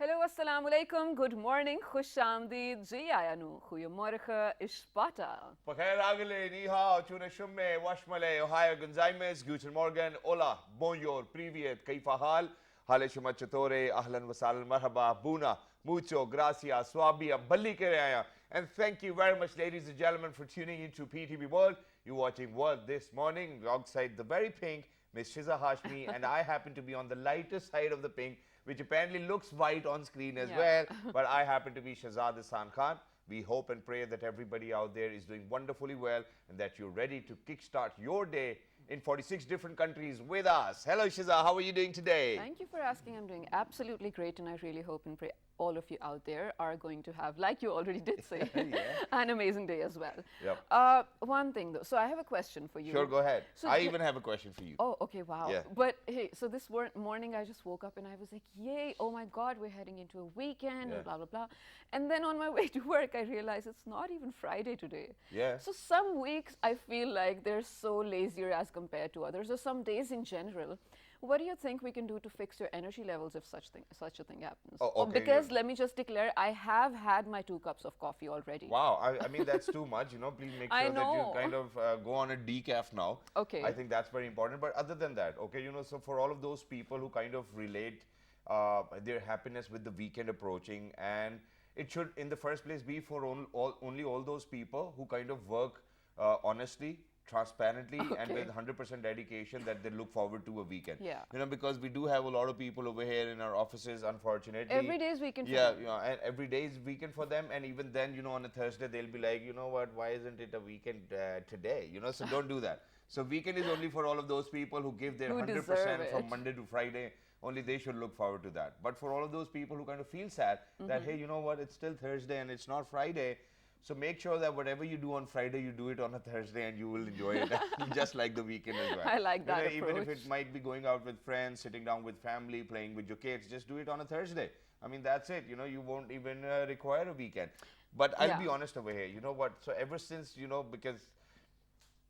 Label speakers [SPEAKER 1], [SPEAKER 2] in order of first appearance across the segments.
[SPEAKER 1] Hallo, assalamu alaikum, good morning, khush aamdeed, ji ayanu, goeiemorgen, ishpata.
[SPEAKER 2] Pakhair agale, ni hao, tune shumme, washmale, ohio gonzaimes, guten morgen, hola, bonjour, privyet, kaifa hal, hale shuma chatore, ahlan wasal, marhaba, buna, mucho, gracias, swabia, balli ke rahe and thank you very much, ladies and gentlemen, for tuning into PTV World. You're watching World this morning, alongside the very pink Miss Shiza Hashmi, and I happen to be on the lighter side of the pink, which apparently looks white on screen as
[SPEAKER 1] Yeah.
[SPEAKER 2] well, but I happen to be Shahzad Hassan Khan. We hope and pray that everybody out there is doing wonderfully well and that you're ready to kickstart your day in 46 different countries with us. Hello, Shiza. How are you doing today?
[SPEAKER 1] Thank you for asking. I'm doing absolutely great, and I really hope and pray all of you out there are going to have, like you already did say,
[SPEAKER 2] Yeah.
[SPEAKER 1] an amazing day as well.
[SPEAKER 2] Yep.
[SPEAKER 1] One thing though, so I have a question for you.
[SPEAKER 2] Sure, go ahead.
[SPEAKER 1] So
[SPEAKER 2] I even have a question for you.
[SPEAKER 1] Oh, okay, wow.
[SPEAKER 2] Yeah.
[SPEAKER 1] But hey, so this morning I just woke up and I was like, yay, oh my God, we're heading into a weekend
[SPEAKER 2] Yeah.
[SPEAKER 1] and blah, blah, blah. And then on my way to work, I realized it's not even Friday today.
[SPEAKER 2] Yeah.
[SPEAKER 1] So some weeks I feel like they're so lazier as compared to others, or some days in general. What do you think we can do to fix your energy levels if such a thing happens?
[SPEAKER 2] Oh, okay,
[SPEAKER 1] Because let me just declare, I have had my 2 cups of coffee already.
[SPEAKER 2] Wow, I mean, that's too much. Please make
[SPEAKER 1] I
[SPEAKER 2] sure that you
[SPEAKER 1] know.
[SPEAKER 2] kind of go on a decaf now.
[SPEAKER 1] Okay.
[SPEAKER 2] I think that's very important. But other than that, okay, so for all of those people who kind of relate their happiness with the weekend approaching, and it should, in the first place, be for only all those people who kind of work honestly, transparently, and
[SPEAKER 1] Okay.
[SPEAKER 2] with 100% dedication that they look forward to a weekend.
[SPEAKER 1] Yeah.
[SPEAKER 2] Because we do have a lot of people over here in our offices, unfortunately.
[SPEAKER 1] Every day is weekend for
[SPEAKER 2] Yeah,
[SPEAKER 1] them.
[SPEAKER 2] and every day is weekend for them, and even then, on a Thursday they'll be like, you know what, why isn't it a weekend today? So don't do that. So weekend is only for all of those people who give their
[SPEAKER 1] Who
[SPEAKER 2] 100%
[SPEAKER 1] deserve
[SPEAKER 2] from
[SPEAKER 1] it.
[SPEAKER 2] Monday to Friday. Only they should look forward to that. But for all of those people who kind of feel sad that, hey, you know what, it's still Thursday and it's not Friday. So make sure that whatever you do on Friday, you do it on a Thursday and you will enjoy it just like the weekend as well.
[SPEAKER 1] I like that
[SPEAKER 2] Even if
[SPEAKER 1] approach.
[SPEAKER 2] it might be going out with friends, sitting down with family, playing with your kids, just do it on a Thursday. I mean, that's it. You won't even require a weekend. But I'll be
[SPEAKER 1] Yeah.
[SPEAKER 2] honest over here. You know what? So ever since, because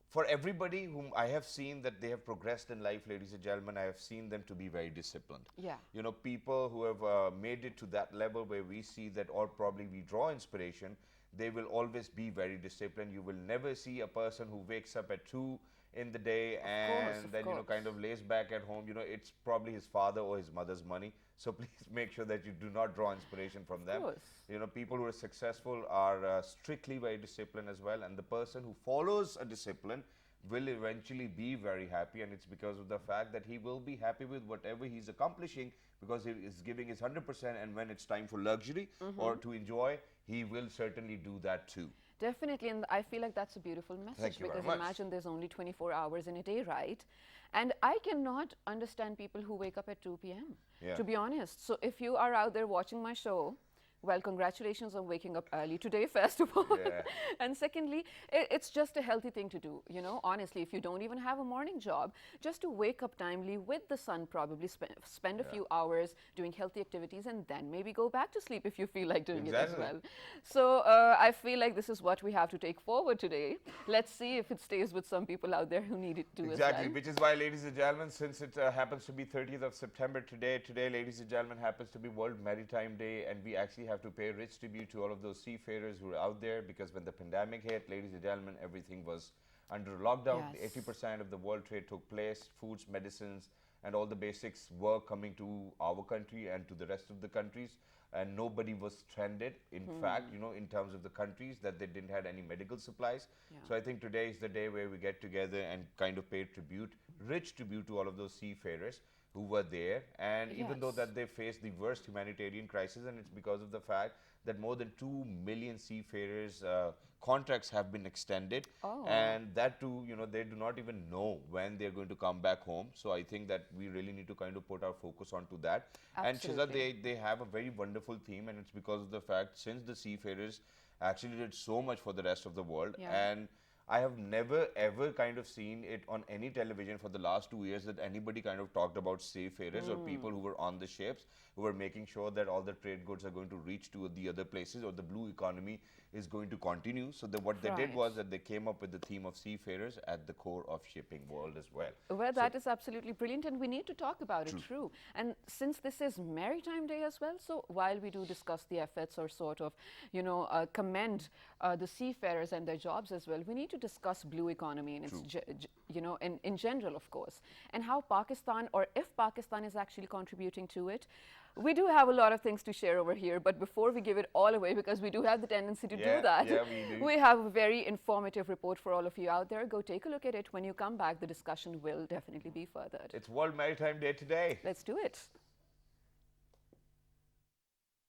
[SPEAKER 2] for everybody whom I have seen that they have progressed in life, ladies and gentlemen, I have seen them to be very disciplined.
[SPEAKER 1] Yeah.
[SPEAKER 2] People who have made it to that level where we see that, or probably we draw inspiration, they will always be very disciplined. You will never see a person who wakes up at 2 in the day and
[SPEAKER 1] Of
[SPEAKER 2] then,
[SPEAKER 1] course.
[SPEAKER 2] kind of lays back at home. It's probably his father or his mother's money. So please make sure that you do not draw inspiration from them.
[SPEAKER 1] course.
[SPEAKER 2] People who are successful are strictly very disciplined as well, and the person who follows a discipline will eventually be very happy, and it's because of the fact that he will be happy with whatever he's accomplishing because he is giving his 100%, and when it's time for luxury or to enjoy, he will certainly do that too.
[SPEAKER 1] Definitely, and I feel like that's a beautiful message
[SPEAKER 2] you very
[SPEAKER 1] because
[SPEAKER 2] much.
[SPEAKER 1] imagine there's only 24 hours in a day, right? And I cannot understand people who wake up at 2 p.m.,
[SPEAKER 2] Yeah.
[SPEAKER 1] to be honest. So if you are out there watching my show, well, congratulations on waking up early today, first of all.
[SPEAKER 2] Yeah.
[SPEAKER 1] And secondly, it's just a healthy thing to do. Honestly, if you don't even have a morning job, just to wake up timely with the sun, probably spend a few hours doing healthy activities, and then maybe go back to sleep if you feel like doing it as
[SPEAKER 2] Exactly.
[SPEAKER 1] well. So I feel like this is what we have to take forward today. Let's see if it stays with some people out there who need it too
[SPEAKER 2] Exactly,
[SPEAKER 1] as well.
[SPEAKER 2] which is why, ladies and gentlemen, since it happens to be 30th of September today, ladies and gentlemen, happens to be World Maritime Day, and we actually have to pay rich tribute to all of those seafarers who are out there, because when the pandemic hit, ladies and gentlemen, everything was under lockdown.
[SPEAKER 1] Yes.
[SPEAKER 2] 80% of the world trade took place, foods, medicines, and all the basics were coming to our country and to the rest of the countries, and nobody was stranded. In fact, in terms of the countries that they didn't have any medical supplies.
[SPEAKER 1] Yeah.
[SPEAKER 2] So I think today is the day where we get together and kind of pay tribute, rich tribute to all of those seafarers who were there, and even though
[SPEAKER 1] Yes.
[SPEAKER 2] that they faced the worst humanitarian crisis, and it's because of the fact that more than 2 million seafarers contracts have been extended,
[SPEAKER 1] Oh.
[SPEAKER 2] and that too, they do not even know when they're going to come back home. So I think that we really need to kind of put our focus onto that. And Shiza,
[SPEAKER 1] Absolutely.
[SPEAKER 2] they have a very wonderful theme, and it's because of the fact since the seafarers actually did so much for the rest of the world.
[SPEAKER 1] Yeah.
[SPEAKER 2] And I have never ever kind of seen it on any television for the last 2 years that anybody kind of talked about seafarers or people who were on the ships who were making sure that all the trade goods are going to reach to the other places or the blue economy is going to continue. So what they did
[SPEAKER 1] Right.
[SPEAKER 2] was that they came up with the theme of seafarers at the core of shipping world as well.
[SPEAKER 1] Well,
[SPEAKER 2] So
[SPEAKER 1] that is absolutely brilliant, and we need to talk about it, true. And since this is Maritime Day as well, so while we do discuss the efforts or sort of, commend the seafarers and their jobs as well, we need to discuss blue economy in its, in general, of course, and how Pakistan, or if Pakistan is actually contributing to it. We do have a lot of things to share over here, but before we give it all away, because we do have the tendency to do that,
[SPEAKER 2] yeah, we do.
[SPEAKER 1] we have a very informative report for all of you out there. Go take a look at it. When you come back, the discussion will definitely be furthered.
[SPEAKER 2] It's World Maritime Day today.
[SPEAKER 1] Let's do it.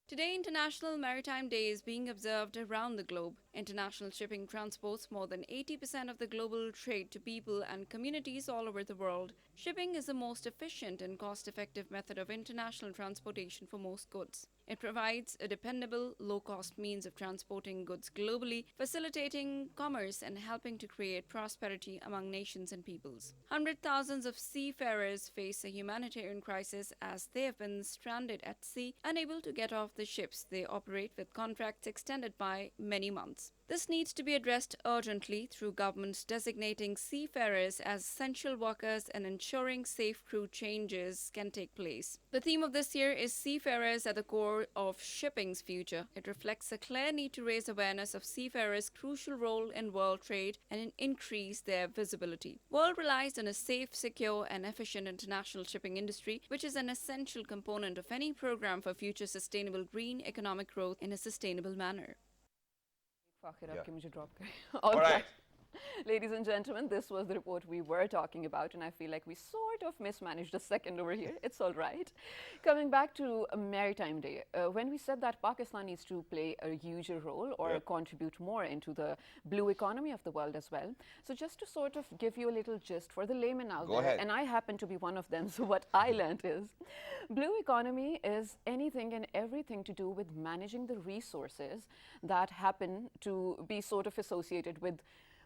[SPEAKER 3] Today, International Maritime Day is being observed around the globe. International shipping transports more than 80% of the global trade to people and communities all over the world. Shipping is the most efficient and cost-effective method of international transportation for most goods. It provides a dependable, low-cost means of transporting goods globally, facilitating commerce and helping to create prosperity among nations and peoples. Hundreds of thousands of seafarers face a humanitarian crisis as they have been stranded at sea, unable to get off the ships they operate with contracts extended by many months. This needs to be addressed urgently through governments designating seafarers as essential workers and ensuring safe crew changes can take place. The theme of this year is Seafarers at the Core of Shipping's Future. It reflects a clear need to raise awareness of seafarers' crucial role in world trade and increase their visibility. World relies on a safe, secure and efficient international shipping industry, which is an essential component of any program for future sustainable green economic growth in a sustainable manner.
[SPEAKER 1] Fuck it
[SPEAKER 2] Yeah.
[SPEAKER 1] up, can we just drop
[SPEAKER 2] All right.
[SPEAKER 1] Ladies and gentlemen, this was the report we were talking about, and I feel like we sort of mismanaged a second over here. It's all right. Coming back to Maritime Day, when we said that Pakistan needs to play a huger role or
[SPEAKER 2] Yeah.
[SPEAKER 1] contribute more into the blue economy of the world as well. So just to sort of give you a little gist for the layman out
[SPEAKER 2] Go
[SPEAKER 1] there,
[SPEAKER 2] ahead.
[SPEAKER 1] and I happen to be one of them, so what I learned is blue economy is anything and everything to do with managing the resources that happen to be sort of associated with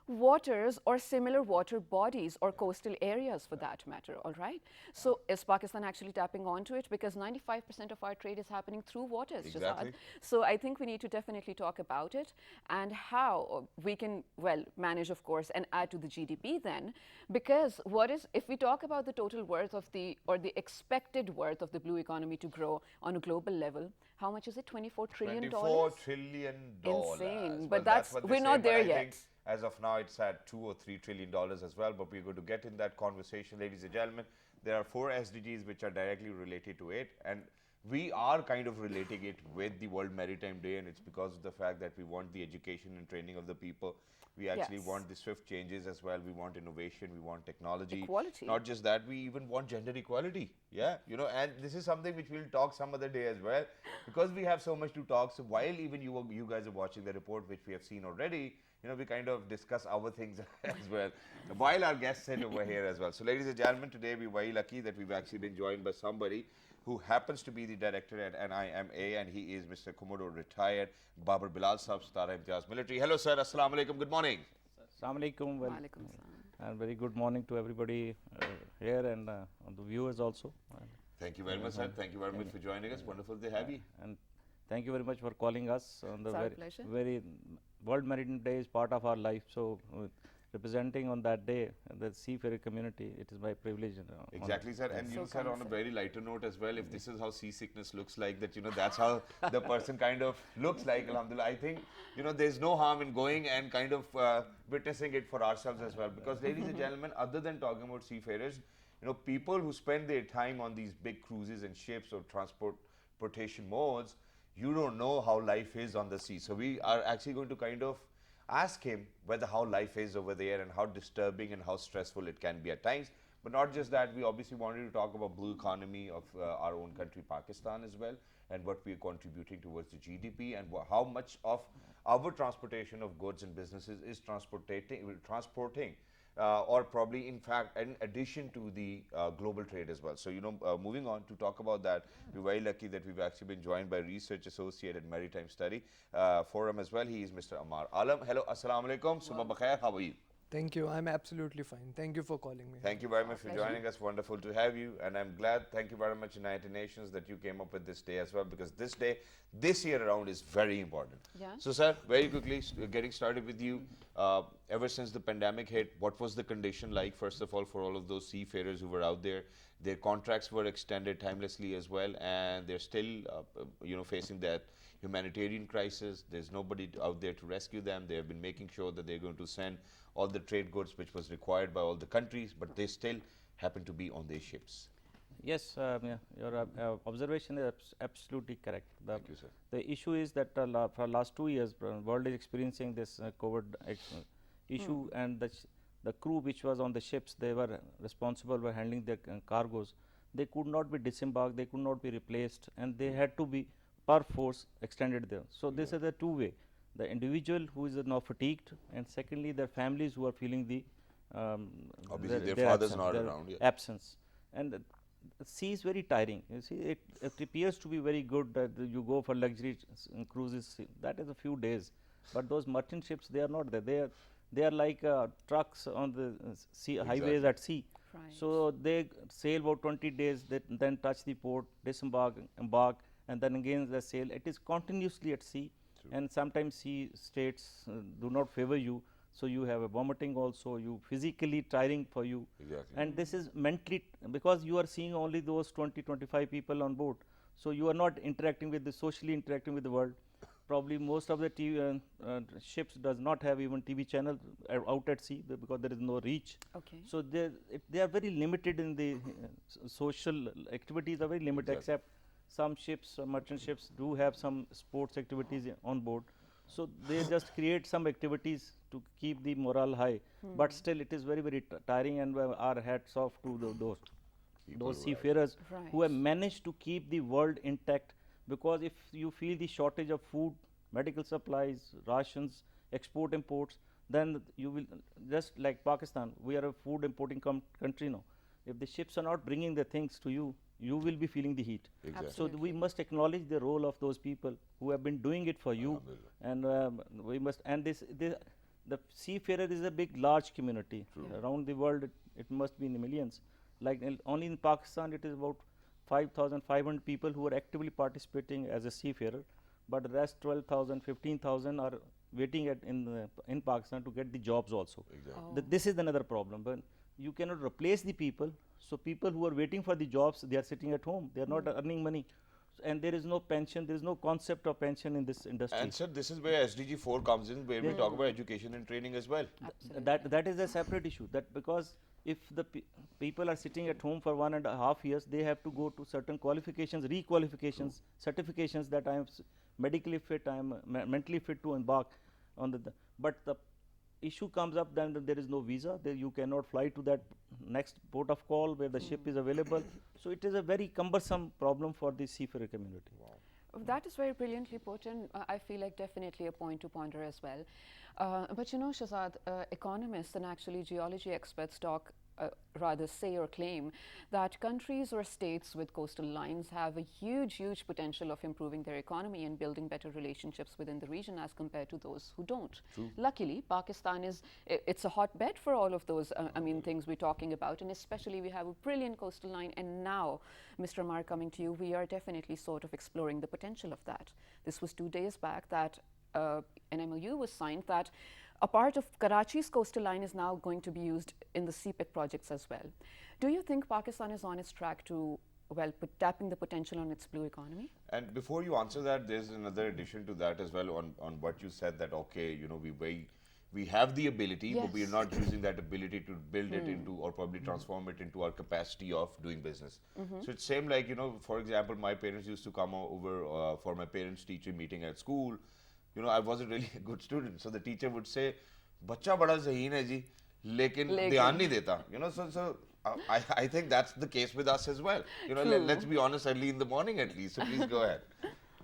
[SPEAKER 1] waters or similar water bodies or coastal areas for that matter, all right? So is Pakistan actually tapping onto it? Because 95% of our trade is happening through waters,
[SPEAKER 2] Exactly.
[SPEAKER 1] Shazad. So I think we need to definitely talk about it and how we can, well, manage, of course, and add to the GDP then. Because what is, if we talk about the total worth of the, or the expected worth of the blue economy to grow on a global level, how much is it? $24 trillion?
[SPEAKER 2] $24 trillion.
[SPEAKER 1] Insane.
[SPEAKER 2] Well,
[SPEAKER 1] But that's,
[SPEAKER 2] what they
[SPEAKER 1] we're
[SPEAKER 2] say,
[SPEAKER 1] not
[SPEAKER 2] but
[SPEAKER 1] there
[SPEAKER 2] I
[SPEAKER 1] yet.
[SPEAKER 2] think as of now, it's at $2 or $3 trillion as well. But we're going to get in that conversation, ladies and gentlemen. There are 4 SDGs which are directly related to it, and we are kind of relating it with the World Maritime Day, and it's because of the fact that we want the education and training of the people. We actually
[SPEAKER 1] Yes.
[SPEAKER 2] want the swift changes as well. We want innovation. We want technology.
[SPEAKER 1] Equality.
[SPEAKER 2] Not just that, we even want gender equality. Yeah, you know, and this is something which we'll talk some other day as well, because we have so much to talk. So while even you guys are watching the report, which we have seen already, you know, we kind of discuss our things as well, while our guests sit over here as well. So ladies and gentlemen, today we're very lucky that we've actually been joined by somebody who happens to be the director at NIMA, and he is Mr. Commodore retired Babar Bilal Sahab, Satara Imtiaz Military. Hello sir, Assalamu alaikum, good morning.
[SPEAKER 4] Assalamu alaikum, well,
[SPEAKER 1] Walaikum salam.
[SPEAKER 4] and very good morning to everybody here and on the viewers also.
[SPEAKER 2] Thank you very much sir, thank you very much for joining us, wonderful to have you.
[SPEAKER 4] And thank you very much for calling us on the
[SPEAKER 1] It's our
[SPEAKER 4] very,
[SPEAKER 1] pleasure.
[SPEAKER 4] very World Maritime Day is part of our life. So representing on that day the seafarer community, it is my privilege. And, honor.
[SPEAKER 2] Exactly, sir. And you
[SPEAKER 1] So
[SPEAKER 2] know, sir,
[SPEAKER 1] kind,
[SPEAKER 2] on a
[SPEAKER 1] sir.
[SPEAKER 2] very lighter note as well, if this is how seasickness looks like, that, you know, that's how the person kind of looks like, alhamdulillah. I think, you know, there's no harm in going and kind of witnessing it for ourselves as well. Because, ladies and gentlemen, other than talking about seafarers, you know, people who spend their time on these big cruises and ships or transportation modes, you don't know how life is on the sea. So we are actually going to kind of ask him whether how life is over there and how disturbing and how stressful it can be at times. But not just that, we obviously wanted to talk about blue economy of our own country, Pakistan as well, and what we are contributing towards the GDP and how much of our transportation of goods and businesses is transporting or probably in fact in addition to the global trade as well. So, moving on to talk about that, we're very lucky that we've actually been joined by Research Associate at Maritime Study Forum as well. He is Mr. Ammar Alam. Hello, Assalamu alaikum, Subha Bakhair, how are you?
[SPEAKER 5] Thank you. I'm absolutely fine. Thank you for calling me.
[SPEAKER 2] Thank you very much for joining us. Wonderful to have you. And I'm glad, thank you very much, United Nations, that you came up with this day as well, because this day, this year around, is very important.
[SPEAKER 1] Yeah.
[SPEAKER 2] So, sir, very quickly, getting started with you. Ever since the pandemic hit, what was the condition like, first of all, for all of those seafarers who were out there? Their contracts were extended timelessly as well, and they're still, facing that humanitarian crisis. There's nobody out there to rescue them. They have been making sure that they're going to send all the trade goods which was required by all the countries, but they still happen to be on their ships.
[SPEAKER 4] Yes, yeah, your observation is absolutely correct.
[SPEAKER 2] Thank you, sir.
[SPEAKER 4] The issue is that for last 2 years, world is experiencing this COVID issue, and the crew which was on the ships, they were responsible for handling their cargoes. They could not be disembarked, they could not be replaced, and they had to be per force extended there. So this is a two-way. The individual who is now fatigued, and secondly their families who are feeling the
[SPEAKER 2] Obviously, their fathers not
[SPEAKER 4] their
[SPEAKER 2] around, yeah.
[SPEAKER 4] absence. And the sea is very tiring. You see, it appears to be very good that you go for luxury cruises. That is a few days, but those merchant ships, they are not there. They are like trucks on the sea highways at sea.
[SPEAKER 1] Right.
[SPEAKER 4] So they sail about 20 days, then touch the port, disembark, embark, and then again they sail. It is continuously at sea. And sometimes sea states do not favor you, so you have a vomiting also, you physically tiring for you.
[SPEAKER 2] Exactly.
[SPEAKER 4] And this is mentally, because you are seeing only those 20-25 people on board, so you are not interacting with the socially interacting with the world. Probably most of the TV, ships does not have even TV channel out at sea, because there is no reach.
[SPEAKER 1] Okay.
[SPEAKER 4] So they are very limited in the social activities are very limited,
[SPEAKER 2] Exactly.
[SPEAKER 4] except some ships, merchant ships do have some sports activities on board. So they just create some activities to keep the morale high, but still it is very, very tiring, and our hats off to those
[SPEAKER 2] People
[SPEAKER 4] those
[SPEAKER 2] who are-
[SPEAKER 4] seafarers
[SPEAKER 1] Right.
[SPEAKER 4] who have managed to keep the world intact. Because if you feel the shortage of food, medical supplies, rations, export imports, then you will, just like Pakistan, we are a food importing country now. If the ships are not bringing the things to you, you will be feeling the heat.
[SPEAKER 2] Exactly.
[SPEAKER 4] So we must acknowledge the role of those people who have been doing it for you, and we must. And the seafarer is a big, large community around the world. It must be in the millions. Like only in Pakistan, it is about 5,500 people who are actively participating as a seafarer, but the rest 12,000, 15,000 are waiting in Pakistan to get the jobs also.
[SPEAKER 2] Exactly.
[SPEAKER 4] This is another problem, but you cannot replace the people. So people who are waiting for the jobs, they are sitting at home, they are not earning money, and there is no pension, there is no concept of pension in this industry.
[SPEAKER 2] And sir, this is where SDG 4 comes in, where we talk about education and training as well.
[SPEAKER 4] That is a separate issue. That because if the people are sitting at home for 1.5 years, they have to go to certain qualifications, requalifications, certifications that I am medically fit, I am mentally fit to embark on but the issue comes up, then there is no visa, there you cannot fly to that next port of call where the ship is available. So it is a very cumbersome problem for the seafarer community.
[SPEAKER 1] That is very brilliantly put, and I feel like definitely a point to ponder as well. But you know, Shahzad, economists and actually geology experts rather say or claim that countries or states with coastal lines have a huge potential of improving their economy and building better relationships within the region as compared to those who don't.
[SPEAKER 2] True.
[SPEAKER 1] Luckily, Pakistan it's a hotbed for all of those things we're talking about, and especially we have a brilliant coastal line, and now, Mr. Ammar, coming to you, we are definitely sort of exploring the potential of that. This was 2 days back that an MOU was signed that a part of Karachi's coastal line is now going to be used in the CPEC projects as well. Do you think Pakistan is on its track to, tapping the potential on its blue economy?
[SPEAKER 2] And before you answer that, there's another addition to that as well on what you said, that okay, we have the ability, but we are
[SPEAKER 1] Yes.
[SPEAKER 2] not using that ability to build it into, or probably transform it into our capacity of doing business. So it's same like, for example, my parents used to come over for my parents' teacher meeting at school. I wasn't really a good student, so the teacher would say, "Bachcha bada zahin hai ji, lekin dhyan nahi deta." So I think that's the case with us as well. Let's be honest, early in the morning at least. So please go ahead.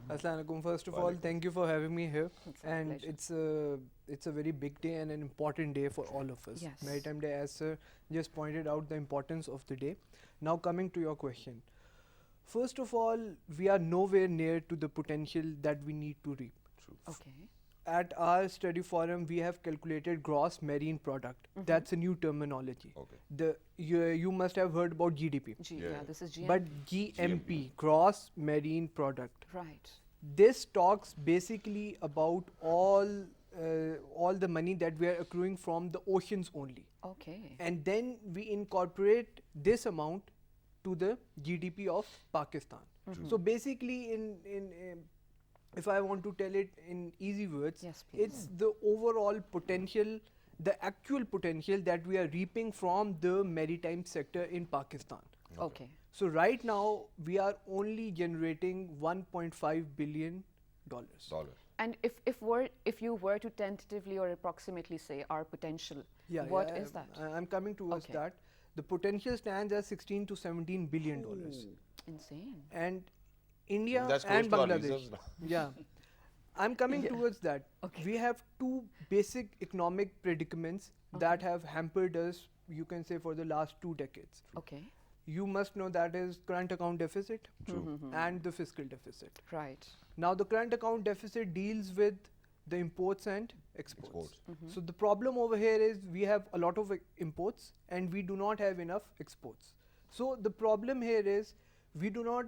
[SPEAKER 5] Assalamu alaikum. First of all,
[SPEAKER 2] Walaikum.
[SPEAKER 5] thank you for having me here.
[SPEAKER 1] It's our
[SPEAKER 5] And
[SPEAKER 1] pleasure.
[SPEAKER 5] it's a very big day and an important day for all of us.
[SPEAKER 1] Yes.
[SPEAKER 5] Maritime Day, as sir just pointed out, the importance of the day. Now coming to your question. First of all, we are nowhere near to the potential that we need to reap.
[SPEAKER 1] Okay.
[SPEAKER 5] At our study forum, we have calculated gross marine product. That's a new terminology.
[SPEAKER 2] Okay.
[SPEAKER 5] You must have heard about GDP.
[SPEAKER 1] Yeah, this is GM.
[SPEAKER 5] But GMP, gross marine product.
[SPEAKER 1] right.
[SPEAKER 5] This talks basically about all the money that we are accruing from the oceans only,
[SPEAKER 1] Okay.
[SPEAKER 5] and then we incorporate this amount to the GDP of Pakistan. So basically, if I want to tell it in easy words,
[SPEAKER 1] Yes, please.
[SPEAKER 5] it's the overall potential, the actual potential that we are reaping from the maritime sector in Pakistan.
[SPEAKER 1] Okay.
[SPEAKER 5] So right now we are only generating 1.5 billion dollars.
[SPEAKER 2] Dollar.
[SPEAKER 1] And if you were to tentatively or approximately say our potential, what is that?
[SPEAKER 5] I'm coming towards
[SPEAKER 1] Okay.
[SPEAKER 5] that. The potential stands at 16 to 17 billion dollars,
[SPEAKER 1] Insane.
[SPEAKER 5] and India
[SPEAKER 2] That's close
[SPEAKER 5] and
[SPEAKER 2] to our
[SPEAKER 5] Bangladesh.
[SPEAKER 2] reserves now.
[SPEAKER 5] Yeah, I'm coming towards that.
[SPEAKER 1] Okay.
[SPEAKER 5] We have two basic economic predicaments that have hampered us, you can say, for the last 2 decades.
[SPEAKER 1] Okay.
[SPEAKER 5] You must know that is current account deficit and the fiscal deficit.
[SPEAKER 1] Right.
[SPEAKER 5] Now the current account deficit deals with the imports and exports. So the problem over here is we have a lot of imports and we do not have enough exports. So the problem here is we do not,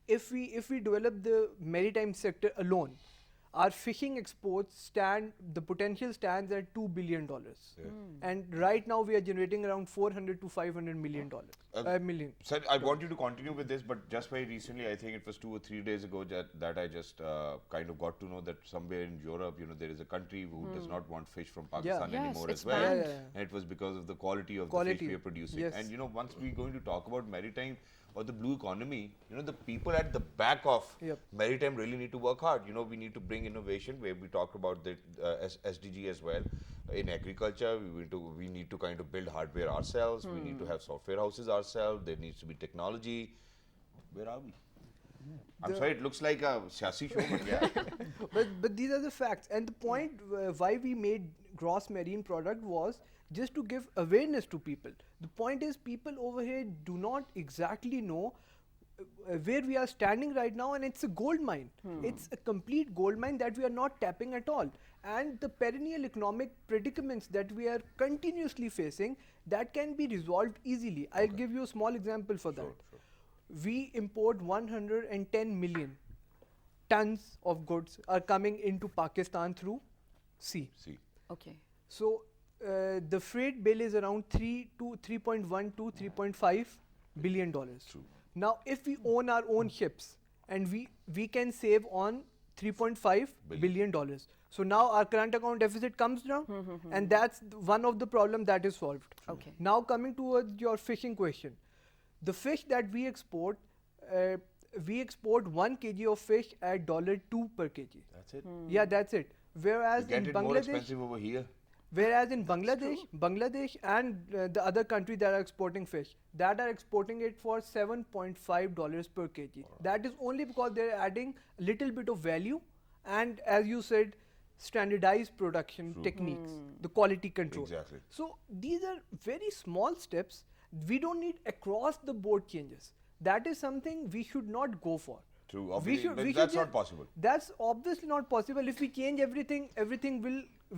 [SPEAKER 5] if we develop the maritime sector alone, our fishing exports the potential stands at $2 billion. And right now we are generating around 400 to 500 million dollars. Million.
[SPEAKER 2] Sir, I want you to continue with this, but just very recently, I think it was 2 or 3 days ago that I just kind of got to know that somewhere in Europe, there is a country who does not want fish from Pakistan
[SPEAKER 1] Yes,
[SPEAKER 2] anymore
[SPEAKER 1] it's
[SPEAKER 2] as well.
[SPEAKER 1] banned.
[SPEAKER 5] Yeah.
[SPEAKER 2] And it was because of the quality of the
[SPEAKER 5] Quality,
[SPEAKER 2] fish we are producing.
[SPEAKER 5] yes.
[SPEAKER 2] And once we're going to talk about maritime or the blue economy, the people at the back of
[SPEAKER 5] Yep.
[SPEAKER 2] maritime really need to work hard. We need to bring innovation, where we talked about the SDG as well. In agriculture, we need to kind of build hardware ourselves. We need to have software houses ourselves. There needs to be technology. Where are we? I'm sorry, it looks like a Siasi show, but yeah.
[SPEAKER 5] But these are the facts, and the point why we made gross marine product was just to give awareness to people. The point is, people over here do not exactly know where we are standing right now, and it's a gold mine. It's a complete gold mine that we are not tapping at all. And the perennial economic predicaments that we are continuously facing, that can be resolved easily. I'll give you a small example for that. We import 110 million tons of goods are coming into Pakistan through sea.
[SPEAKER 2] See,
[SPEAKER 1] Okay.
[SPEAKER 5] So the freight bill is around 3.1 to 3.5 billion dollars. Now, if we own our own ships, and we can save on 3.5 billion dollars. So now our current account deficit comes down, and that's one of the problem that is solved.
[SPEAKER 1] Okay.
[SPEAKER 5] Now coming towards your fishing question, the fish that we export 1 kg of fish at $2 per kg.
[SPEAKER 2] that's it.
[SPEAKER 5] Yeah, that's it. Whereas
[SPEAKER 2] You get
[SPEAKER 5] in
[SPEAKER 2] it more
[SPEAKER 5] Bangladesh,
[SPEAKER 2] expensive over here.
[SPEAKER 5] whereas in Bangladesh and the other countries that are exporting fish, that are exporting it for $7.5 per kg. That is only because they're adding a little bit of value, and as you said, standardized production techniques, the quality control.
[SPEAKER 2] Exactly.
[SPEAKER 5] So these are very small steps. We don't need across the board changes. That is something we should not go for.
[SPEAKER 2] True,
[SPEAKER 5] We
[SPEAKER 2] obviously,
[SPEAKER 5] should-
[SPEAKER 2] but
[SPEAKER 5] we
[SPEAKER 2] that's
[SPEAKER 5] should
[SPEAKER 2] not
[SPEAKER 5] ju-
[SPEAKER 2] possible.
[SPEAKER 5] That's obviously not possible. If we change everything, everything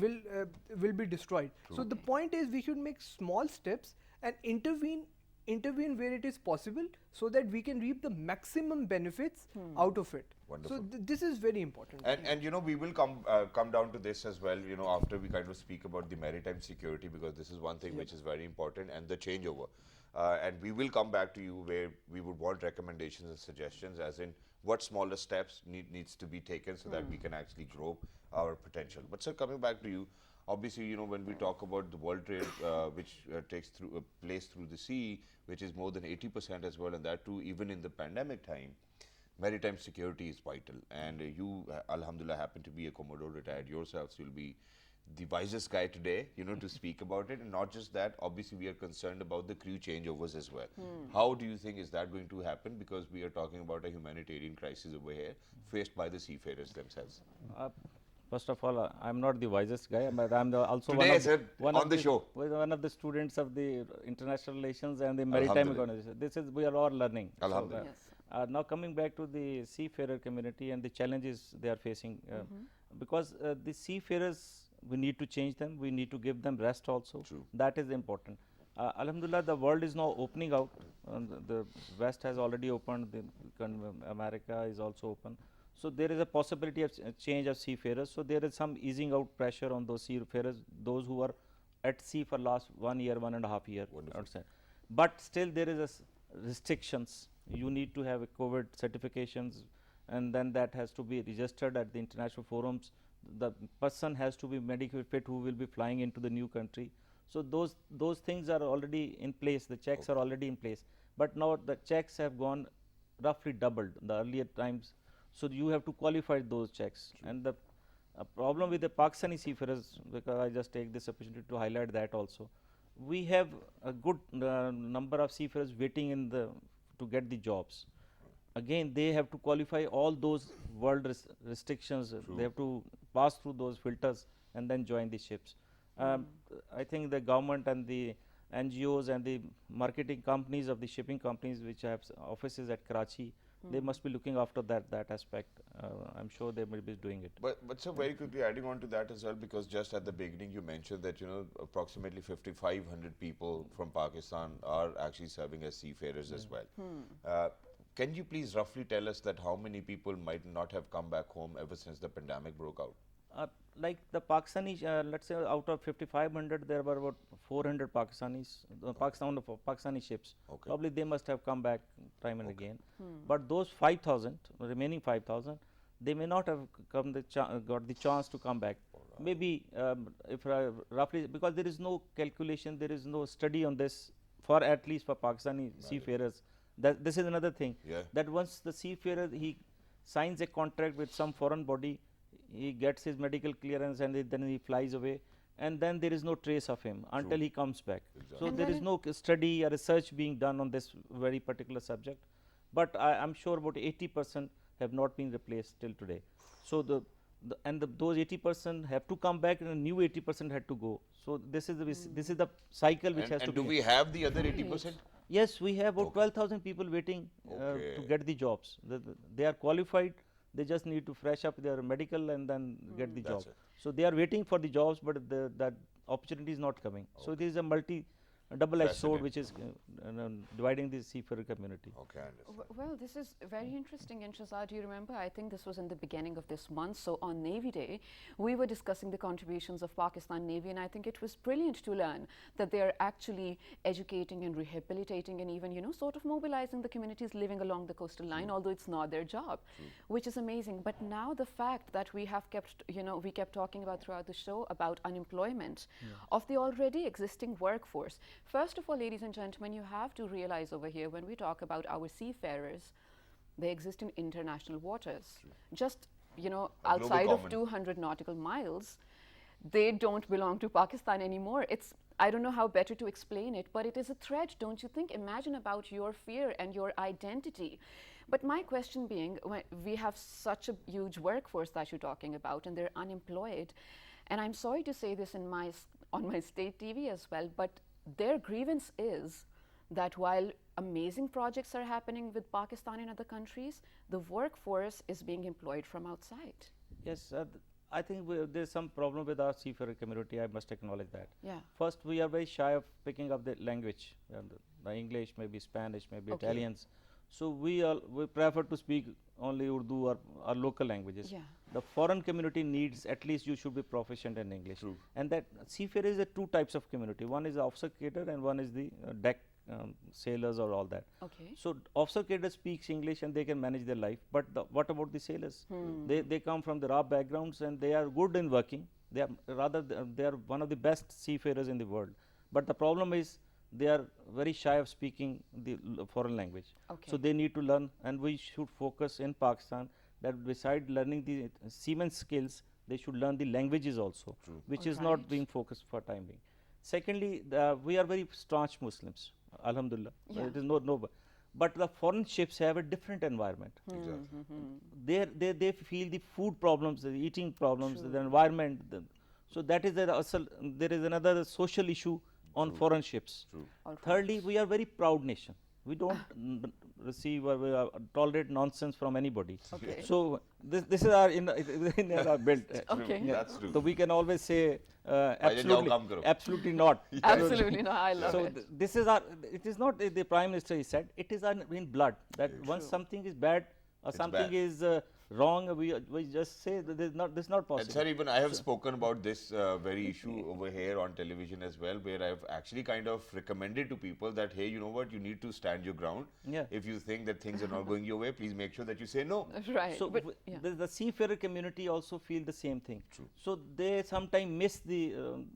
[SPEAKER 5] will be destroyed. So the point is, we should make small steps and intervene where it is possible, so that we can reap the maximum benefits out of it.
[SPEAKER 2] Wonderful.
[SPEAKER 5] So this is very important.
[SPEAKER 2] And we will come down to this as well, after we kind of speak about the maritime security, because this is one thing which is very important, and the changeover. And we will come back to you where we would want recommendations and suggestions, as in what smaller steps needs to be taken so that we can actually grow our potential. But sir, coming back to you, obviously, when we talk about the world trade, which takes place through the sea, which is more than 80% as well, and that too even in the pandemic time, maritime security is vital. And you, alhamdulillah, happen to be a Commodore retired yourself, so you'll be the wisest guy today, you know, to speak about it. And not just that, obviously we are concerned about the crew changeovers as well. How do you think is that going to happen? Because we are talking about a humanitarian crisis over here faced by the seafarers themselves.
[SPEAKER 4] First of all, I'm not the wisest guy, but I'm also
[SPEAKER 2] Today, sir,
[SPEAKER 4] one
[SPEAKER 2] on
[SPEAKER 4] of
[SPEAKER 2] the show.
[SPEAKER 4] one of the students of the international relations and the maritime
[SPEAKER 2] Alhamdulillah.
[SPEAKER 4] organization. This is we are all learning. So,
[SPEAKER 2] Alhamdulillah.
[SPEAKER 1] Yes.
[SPEAKER 4] now coming back to the seafarer community and the challenges they are facing, because the seafarers, we need to change them. We need to give them rest also.
[SPEAKER 2] True.
[SPEAKER 4] That is important. Alhamdulillah, the world is now opening out. The West has already opened. America is also open. So there is a possibility of change of seafarers. So there is some easing out pressure on those seafarers, those who are at sea for last 1 year, 1.5 year outside. But still there is restrictions. You need to have a COVID certifications, and then that has to be registered at the international forums. The person has to be medically fit who will be flying into the new country. So those things are already in place. The checks are already in place. But now the checks have gone roughly doubled the earlier times. So you have to qualify those checks. And the problem with the Pakistani seafarers, because I just take this opportunity to highlight that also, we have a good number of seafarers waiting in to get the jobs. Again, they have to qualify all those world restrictions. They have to pass through those filters and then join the ships. I think the government and the NGOs and the marketing companies of the shipping companies which have offices at Karachi, they must be looking after that aspect. I'm sure they will be doing it.
[SPEAKER 2] But so very quickly adding on to that as well, because just at the beginning you mentioned that, you know, approximately 5,500 people from Pakistan are actually serving as seafarers as well. Can you please roughly tell us that how many people might not have come back home ever since the pandemic broke out?
[SPEAKER 4] Like the Pakistani, let's say out of 5,500, there were about 400 Pakistanis, Pakistani ships.
[SPEAKER 2] Okay.
[SPEAKER 4] Probably they must have come back time and again. But those 5,000, remaining 5,000, they may not have got the chance to come back. Maybe if roughly, because there is no calculation, there is no study on this for at least for Pakistani seafarers. That this is another thing.
[SPEAKER 2] Yeah.
[SPEAKER 4] That once the seafarer he signs a contract with some foreign body, he gets his medical clearance and then he flies away, and then there is no trace of him until he comes back. So
[SPEAKER 1] And
[SPEAKER 4] there
[SPEAKER 1] then
[SPEAKER 4] is no study or research being done on this very particular subject. But I'm sure about 80% have not been replaced till today. So those 80% have to come back, and a new 80% had to go. So this is the cycle which has to
[SPEAKER 2] And
[SPEAKER 4] be.
[SPEAKER 2] do we have the other 80%?
[SPEAKER 4] Yes, we have about 12,000 people waiting to get the jobs. They are qualified. They just need to fresh up their medical and then get the job.
[SPEAKER 2] it.
[SPEAKER 4] So they are waiting for the jobs, but that opportunity is not coming. So there is a double-edged sword which is dividing the seafarer community.
[SPEAKER 2] Okay, I understand.
[SPEAKER 1] Well, this is very interesting. And Shazad, do you remember? I think this was in the beginning of this month. So on Navy Day, we were discussing the contributions of Pakistan Navy, and I think it was brilliant to learn that they are actually educating and rehabilitating and even, you know, sort of mobilizing the communities living along the coastal line, although it's not their job, which is amazing. But now the fact that we have kept, you know, we kept talking about throughout the show about unemployment of the already existing workforce. First of all, ladies and gentlemen, you have to realize over here when we talk about our seafarers, they exist in international waters. Just, you know,
[SPEAKER 2] A global
[SPEAKER 1] outside of
[SPEAKER 2] common.
[SPEAKER 1] 200 nautical miles, they don't belong to Pakistan anymore. It's, I don't know how better to explain it, but it is a threat, don't you think? Imagine about your fear and your identity. But my question being, when we have such a huge workforce that you're talking about and they're unemployed, and I'm sorry to say this on my state TV as well, but their grievance is that while amazing projects are happening with Pakistan and other countries, the workforce is being employed from outside.
[SPEAKER 4] Yes, I think there's some problem with our seafarer community. I must acknowledge that.
[SPEAKER 1] Yeah.
[SPEAKER 4] First, we are very shy of picking up the language, the English, maybe Spanish, maybe
[SPEAKER 1] Okay.
[SPEAKER 4] Italians. So we prefer to speak only Urdu or local languages.
[SPEAKER 1] Yeah.
[SPEAKER 4] The foreign community needs at least you should be proficient in English. And that seafarer is two types of community. One is the officer cadre and one is the deck sailors or all that.
[SPEAKER 1] Okay.
[SPEAKER 4] So officer cadre speaks English and they can manage their life. But what about the sailors? They come from the raw backgrounds and they are good in working. They are one of the best seafarers in the world. But the problem is they are very shy of speaking the foreign language.
[SPEAKER 1] Okay.
[SPEAKER 4] So they need to learn, and we should focus in Pakistan that beside learning the seaman skills, They should learn the languages also, which is not
[SPEAKER 1] Alright.
[SPEAKER 4] being focused for time being. Secondly, we are very staunch Muslims, Alhamdulillah.
[SPEAKER 1] Yeah.
[SPEAKER 4] It is no, but the foreign ships have a different environment. They feel the food problems, the eating problems, the environment. So that is there is another social issue on foreign ships. Thirdly, we are very proud nation. We don't receive or tolerate nonsense from anybody.
[SPEAKER 1] Okay.
[SPEAKER 4] So this is our in our built.
[SPEAKER 1] Okay.
[SPEAKER 2] That's true.
[SPEAKER 4] So we can always say
[SPEAKER 2] jao
[SPEAKER 4] absolutely,
[SPEAKER 2] kam karo.
[SPEAKER 4] absolutely not.
[SPEAKER 1] Absolutely, no, I love
[SPEAKER 4] So
[SPEAKER 1] it.
[SPEAKER 4] this is our. It is not the Prime Minister he said. It is in blood that once something is bad or something
[SPEAKER 2] bad.
[SPEAKER 4] is wrong, we just say that this is not
[SPEAKER 2] And
[SPEAKER 4] possible.
[SPEAKER 2] sir, even I have spoken about this very issue over here on television as well, where I've actually kind of recommended to people that, hey, you know what, you need to stand your ground.
[SPEAKER 4] Yeah.
[SPEAKER 2] If you think that things are not going your way, please make sure that you say no.
[SPEAKER 1] Right.
[SPEAKER 4] So
[SPEAKER 1] but, yeah.
[SPEAKER 4] the seafarer community also feel the same thing. True. So they sometimes miss the.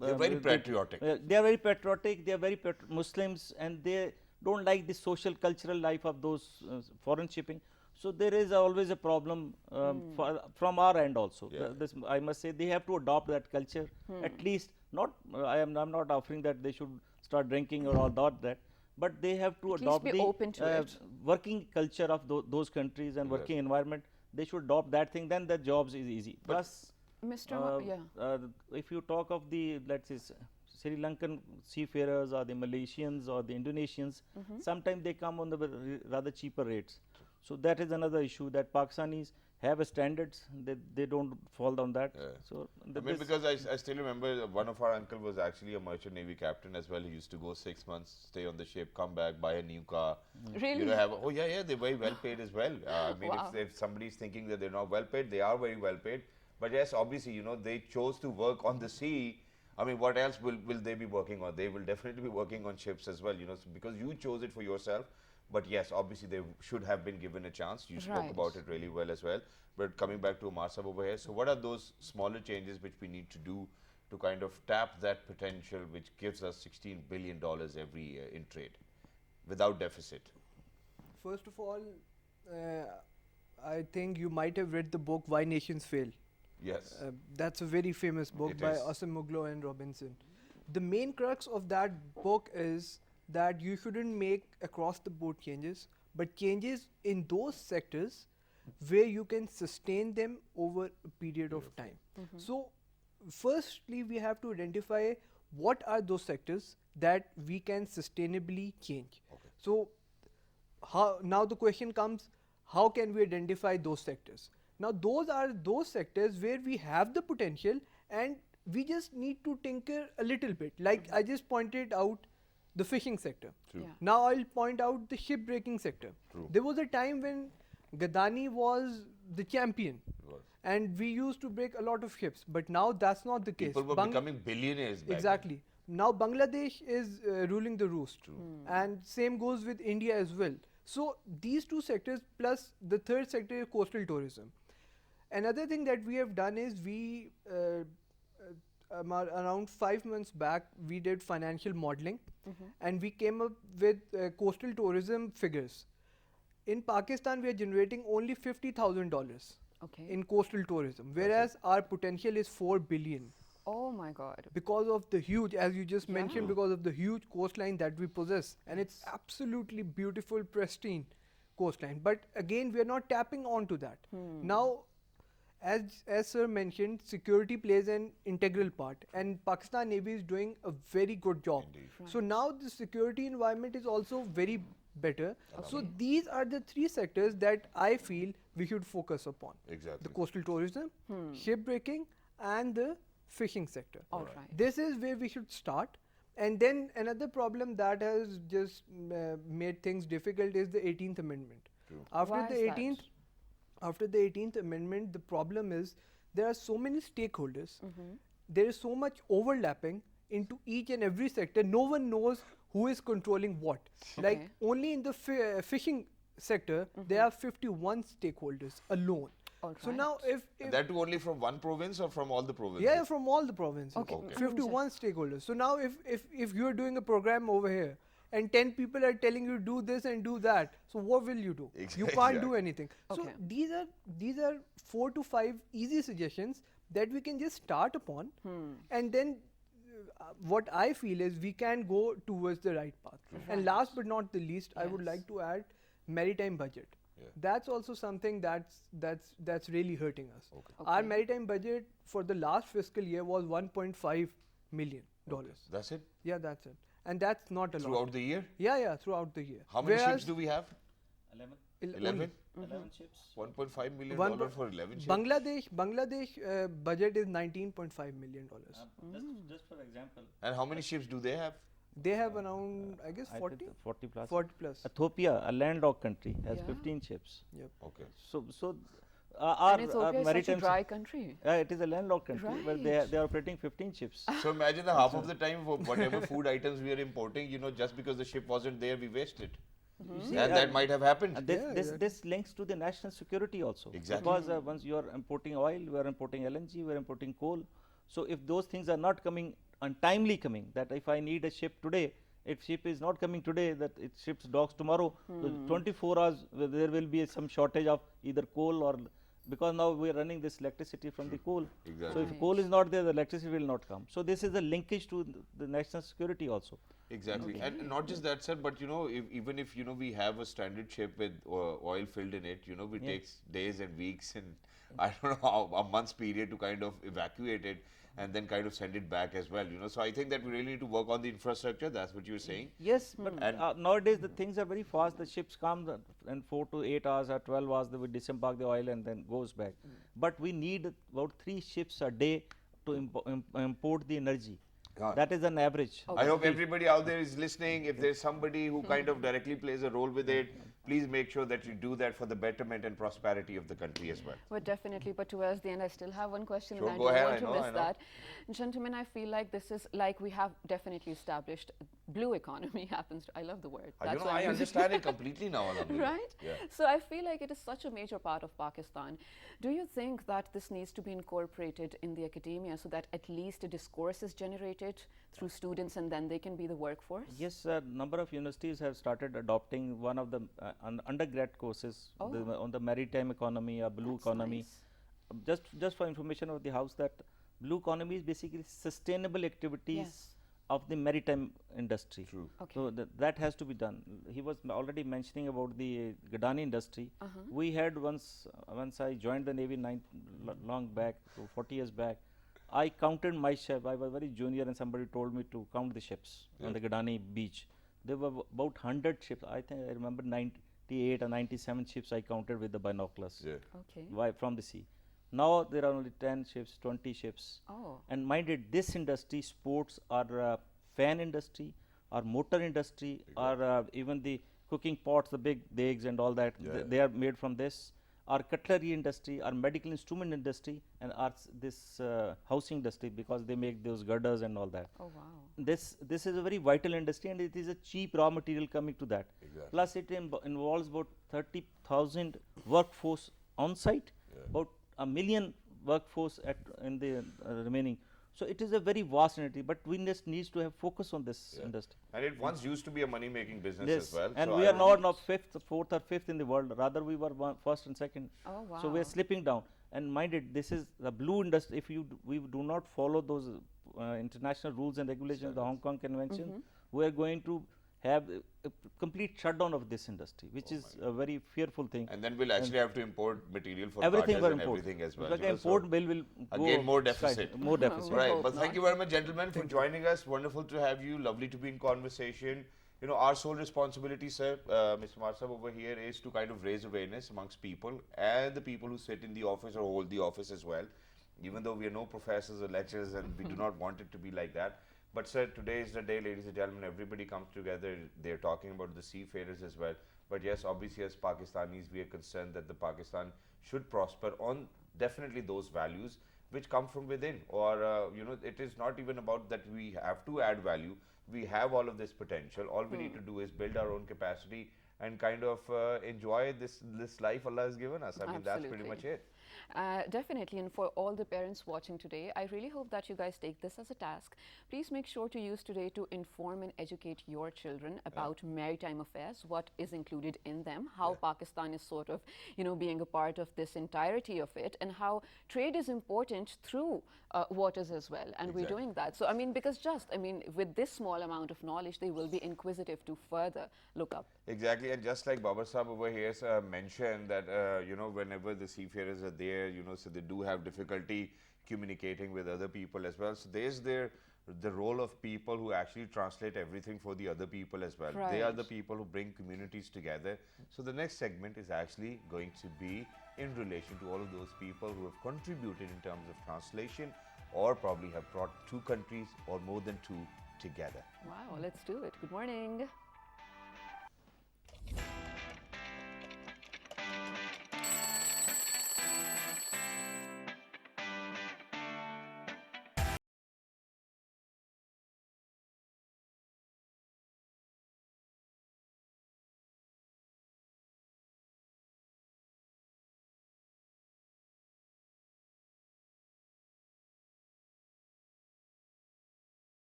[SPEAKER 2] They're very patriotic.
[SPEAKER 4] They are very patriotic. They are very Muslims, and they don't like the social cultural life of those foreign shipping. So there is always a problem from our end also.
[SPEAKER 2] Yeah.
[SPEAKER 4] This I must say they have to adopt that culture. At least not. I'm not offering that they should start drinking or all that. But they have to
[SPEAKER 1] At least
[SPEAKER 4] adopt
[SPEAKER 1] be
[SPEAKER 4] the
[SPEAKER 1] open to it.
[SPEAKER 4] working culture of those countries and working environment. They should adopt that thing. Then the jobs is easy. Plus,
[SPEAKER 1] Mr. Yeah.
[SPEAKER 4] if you talk of the let's say Sri Lankan seafarers or the Malaysians or the Indonesians, sometimes they come on the rather cheaper rates. So that is another issue that Pakistanis have a standards. They don't fall down that. So
[SPEAKER 2] I mean, because I still remember one of our uncle was actually a merchant navy captain as well. He used to go 6 months, stay on the ship, come back, buy a new car.
[SPEAKER 1] Really?
[SPEAKER 2] You know, oh yeah, they're very well paid as well. I mean,
[SPEAKER 1] Wow.
[SPEAKER 2] if somebody's thinking that they're not well paid, they are very well paid. But yes, obviously, you know, they chose to work on the sea. I mean, what else will they be working on? They will definitely be working on ships as well, you know, because you chose it for yourself. But yes, obviously, they should have been given a chance. You spoke
[SPEAKER 1] Right.
[SPEAKER 2] about it really well as well. But coming back to Omar Sahib over here, so what are those smaller changes which we need to do to kind of tap that potential which gives us $16 billion every year in trade without deficit?
[SPEAKER 5] First of all, I think you might have read the book Why Nations Fail.
[SPEAKER 2] Yes.
[SPEAKER 5] That's a very famous book
[SPEAKER 2] It
[SPEAKER 5] by
[SPEAKER 2] is.
[SPEAKER 5] Acemoglu and Robinson. The main crux of that book is that you shouldn't make across the board changes, but changes in those sectors where you can sustain them over a period of time. So, firstly, we have to identify what are those sectors that we can sustainably change. So, now the question comes, how can we identify those sectors? Now those are those sectors where we have the potential and we just need to tinker a little bit. Like I just pointed out the fishing sector.
[SPEAKER 2] True.
[SPEAKER 1] Yeah.
[SPEAKER 5] Now I'll point out the shipbreaking sector.
[SPEAKER 2] True.
[SPEAKER 5] There was a time when Gadani was the champion
[SPEAKER 2] Was.
[SPEAKER 5] and we used to break a lot of ships, but now that's not the case.
[SPEAKER 2] People were becoming billionaires back then.
[SPEAKER 5] Exactly. Now Bangladesh is ruling the roost. And same goes with India as well. So these two sectors plus the third sector is coastal tourism. Another thing that we have done is we around 5 months back we did financial modeling and we came up with coastal tourism figures. In Pakistan we are generating only $50,000
[SPEAKER 1] Okay.
[SPEAKER 5] in coastal tourism, whereas our potential is 4 billion.
[SPEAKER 1] Oh my God.
[SPEAKER 5] Because of the huge, as you just mentioned,
[SPEAKER 1] Yeah.
[SPEAKER 5] because of the huge coastline that we possess, and it's absolutely beautiful, pristine coastline. But again, we are not tapping onto that. Now, as sir mentioned, security plays an integral part, and Pakistan Navy is doing a very good job. So now the security environment is also very better. So these are the three sectors that I feel we should focus upon:
[SPEAKER 2] Exactly.
[SPEAKER 5] the coastal tourism, shipbreaking, and the fishing sector.
[SPEAKER 1] All right.
[SPEAKER 5] This is where we should start. And then another problem that has just made things difficult is the 18th Amendment. After
[SPEAKER 1] Why
[SPEAKER 5] the
[SPEAKER 1] is that?
[SPEAKER 5] 18th, after the 18th Amendment, the problem is there are so many stakeholders. There is so much overlapping into each and every sector. No one knows who is controlling what. Like
[SPEAKER 1] Okay.
[SPEAKER 5] only in the fishing sector, there are 51 stakeholders alone.
[SPEAKER 1] All
[SPEAKER 5] So now
[SPEAKER 1] right.
[SPEAKER 5] if
[SPEAKER 2] And that too only from one province or from all the provinces?
[SPEAKER 5] yeah, from all the provinces.
[SPEAKER 1] Okay.
[SPEAKER 5] 51 stakeholders. So now if you're doing a program over here and 10 people are telling you do this and do that. So what will you do? You can't
[SPEAKER 2] Exactly.
[SPEAKER 5] do anything. So
[SPEAKER 1] Okay.
[SPEAKER 5] these are 4 to 5 easy suggestions that we can just start upon, and then what I feel is we can go towards the right path. And last but not the least, I would
[SPEAKER 1] Yes.
[SPEAKER 5] like to add maritime budget.
[SPEAKER 2] Yeah.
[SPEAKER 5] That's also something that's really hurting us. Our
[SPEAKER 1] Okay.
[SPEAKER 5] maritime budget for the last fiscal year was 1.5 million dollars.
[SPEAKER 2] That's it?
[SPEAKER 5] Yeah, that's it, and that's not a lot.
[SPEAKER 2] Throughout the year?
[SPEAKER 5] Yeah, throughout the year.
[SPEAKER 2] How many
[SPEAKER 5] Whereas
[SPEAKER 2] ships do we have?
[SPEAKER 4] 11,
[SPEAKER 2] 11?
[SPEAKER 4] 11 ships.
[SPEAKER 2] $1.5 million
[SPEAKER 5] One po-
[SPEAKER 2] for 11 ships?
[SPEAKER 5] Bangladesh budget is 19.5 million dollars.
[SPEAKER 4] Just for example,
[SPEAKER 2] And how many ships do they have?
[SPEAKER 5] They have around, I guess,
[SPEAKER 4] I
[SPEAKER 5] 40,
[SPEAKER 4] did the 40 plus.
[SPEAKER 5] 40 plus.
[SPEAKER 4] Ethiopia, a landlocked country, has
[SPEAKER 1] Yeah.
[SPEAKER 4] 15 ships.
[SPEAKER 5] Yep.
[SPEAKER 2] Okay.
[SPEAKER 4] So
[SPEAKER 1] And Ethiopia is such a
[SPEAKER 4] maritime
[SPEAKER 1] dry country.
[SPEAKER 4] it is a landlocked country, but
[SPEAKER 1] Right.
[SPEAKER 4] they are operating 15 ships.
[SPEAKER 2] So imagine that half of the time, whatever food items we are importing, just because the ship wasn't there, we waste it.
[SPEAKER 4] See,
[SPEAKER 2] And that might have happened.
[SPEAKER 4] This,
[SPEAKER 5] Yeah,
[SPEAKER 4] this,
[SPEAKER 5] exactly.
[SPEAKER 4] this links to the national security also.
[SPEAKER 2] Exactly.
[SPEAKER 4] Because once you are importing oil, we are importing LNG, we are importing coal. So if those things are not coming, untimely coming, that if I need a ship today, if ship is not coming today, that it ships docks tomorrow, so 24 hours there will be some shortage of either coal or, because now we are running this electricity from the coal. So
[SPEAKER 2] Exactly.
[SPEAKER 4] if coal is not there, the electricity will not come. So this is a linkage to the national security also.
[SPEAKER 2] Exactly. And not just that, sir, but even if we have a standard ship with oil filled in it, it takes days and weeks and I don't know how, a month's period to kind of evacuate it and then kind of send it back as well. So I think that we really need to work on the infrastructure. That's what you're saying.
[SPEAKER 4] Yes, but
[SPEAKER 2] And-
[SPEAKER 4] nowadays the things are very fast. The ships come in 4 to 8 hours or 12 hours. They will disembark the oil and then goes back. But we need about 3 ships a day to import the energy.
[SPEAKER 2] Yeah.
[SPEAKER 4] That is an average.
[SPEAKER 2] I hope everybody out there is listening. If there's somebody who kind of directly plays a role with it, please make sure that you do that for the betterment and prosperity of the country as well.
[SPEAKER 1] But definitely, but towards the end, I still have one question,
[SPEAKER 2] Sure,
[SPEAKER 1] and I
[SPEAKER 2] go
[SPEAKER 1] don't
[SPEAKER 2] ahead,
[SPEAKER 1] want
[SPEAKER 2] I
[SPEAKER 1] to
[SPEAKER 2] know,
[SPEAKER 1] miss
[SPEAKER 2] I know.
[SPEAKER 1] that. Gentlemen, I feel like this is like we have definitely established blue economy happens. I love the word.
[SPEAKER 2] I
[SPEAKER 1] why I'm using
[SPEAKER 2] understand it completely now, Alhamdulillah.
[SPEAKER 1] Right?
[SPEAKER 2] Yeah.
[SPEAKER 1] So I feel like it is such a major part of Pakistan. Do you think that this needs to be incorporated in the academia so that at least a discourse is generated through students and then they can be the workforce?
[SPEAKER 4] Yes, a number of universities have started adopting one of the undergrad courses on the maritime economy or blue
[SPEAKER 1] That's
[SPEAKER 4] economy.
[SPEAKER 1] nice.
[SPEAKER 4] Just for information of the house, that blue economy is basically sustainable activities
[SPEAKER 1] Yes.
[SPEAKER 4] of the maritime industry.
[SPEAKER 2] True.
[SPEAKER 1] Okay.
[SPEAKER 4] So that has to be done. He was already mentioning about the Gadani industry. We had once I joined the Navy long back, so 40 years back, I counted my ship. I was very junior and somebody told me to count the ships on the Gadani beach. There were about 100 ships. I think I remember 98 or 97 ships I counted with the binoculars.
[SPEAKER 2] Yeah.
[SPEAKER 1] Okay.
[SPEAKER 4] From the sea. Now there are only 10 ships, 20 ships.
[SPEAKER 1] Oh.
[SPEAKER 4] And minded, this industry, sports or fan industry or motor industry or even the cooking pots, the big digs and all that,
[SPEAKER 2] Yeah.
[SPEAKER 4] they are made from this. Our cutlery industry, our medical instrument industry, and this housing industry, because they make those girders and all that.
[SPEAKER 1] Oh, wow.
[SPEAKER 4] This is a very vital industry, and it is a cheap raw material coming to that.
[SPEAKER 2] Exactly.
[SPEAKER 4] Plus it involves about 30,000 workforce on site, about 1 million workforce in the remaining. So it is a very vast industry, but we just needs to have focus on this industry.
[SPEAKER 2] And it once used to be a money-making business
[SPEAKER 4] Yes,
[SPEAKER 2] as well.
[SPEAKER 4] and
[SPEAKER 2] so
[SPEAKER 4] we
[SPEAKER 2] I
[SPEAKER 4] are
[SPEAKER 2] don't-
[SPEAKER 4] now fourth or fifth in the world. Rather, we were first and second.
[SPEAKER 1] Oh,
[SPEAKER 4] So we are
[SPEAKER 1] wow.
[SPEAKER 4] slipping down. And mind it, this is the blue industry. If we do not follow those international rules and regulations, the Hong Kong Convention, we are going to have a complete shutdown of this industry, which is a very fearful thing.
[SPEAKER 2] And then we'll actually have to import material for
[SPEAKER 4] Everything
[SPEAKER 2] Tatas
[SPEAKER 4] will
[SPEAKER 2] and
[SPEAKER 4] import.
[SPEAKER 2] everything as well.
[SPEAKER 4] Like
[SPEAKER 2] So-
[SPEAKER 4] import bill will go
[SPEAKER 2] Again, more
[SPEAKER 4] sky-
[SPEAKER 2] deficit.
[SPEAKER 4] More deficit.
[SPEAKER 1] We
[SPEAKER 2] Right,
[SPEAKER 1] hope
[SPEAKER 2] but thank
[SPEAKER 1] not.
[SPEAKER 2] you very much, gentlemen, for joining us. Wonderful to have you. Lovely to be in conversation. Our sole responsibility, sir, Mr. Marsab over here, is to kind of raise awareness amongst people and the people who sit in the office or hold the office as well. Even though we are no professors or lecturers and we do not want it to be like that. But sir, today is the day, ladies and gentlemen, everybody comes together. They're talking about the seafarers as well. But yes, obviously as Pakistanis, we are concerned that the Pakistan should prosper on definitely those values which come from within. Or, it is not even about that we have to add value. We have all of this potential. All we need to do is build our own capacity and kind of enjoy this life Allah has given us. I mean, that's pretty
[SPEAKER 1] Absolutely.
[SPEAKER 2] much it.
[SPEAKER 1] Definitely, and for all the parents watching today, I really hope that you guys take this as a task. Please make sure to use today to inform and educate your children about maritime affairs, what is included in them, how Pakistan is sort of, being a part of this entirety of it, and how trade is important through waters as well. And we're doing that. So, because with this small amount of knowledge, they will be inquisitive to further look up.
[SPEAKER 2] Exactly, and just like Babar Saab over here mentioned that, whenever the seafarers are there, so they do have difficulty communicating with other people as well. So there's the role of people who actually translate everything for the other people as well. They are the
[SPEAKER 1] Right.
[SPEAKER 2] people who bring communities together. So the next segment is actually going to be in relation to all of those people who have contributed in terms of translation or probably have brought two countries or more than two together.
[SPEAKER 1] Wow, let's do it. Good morning.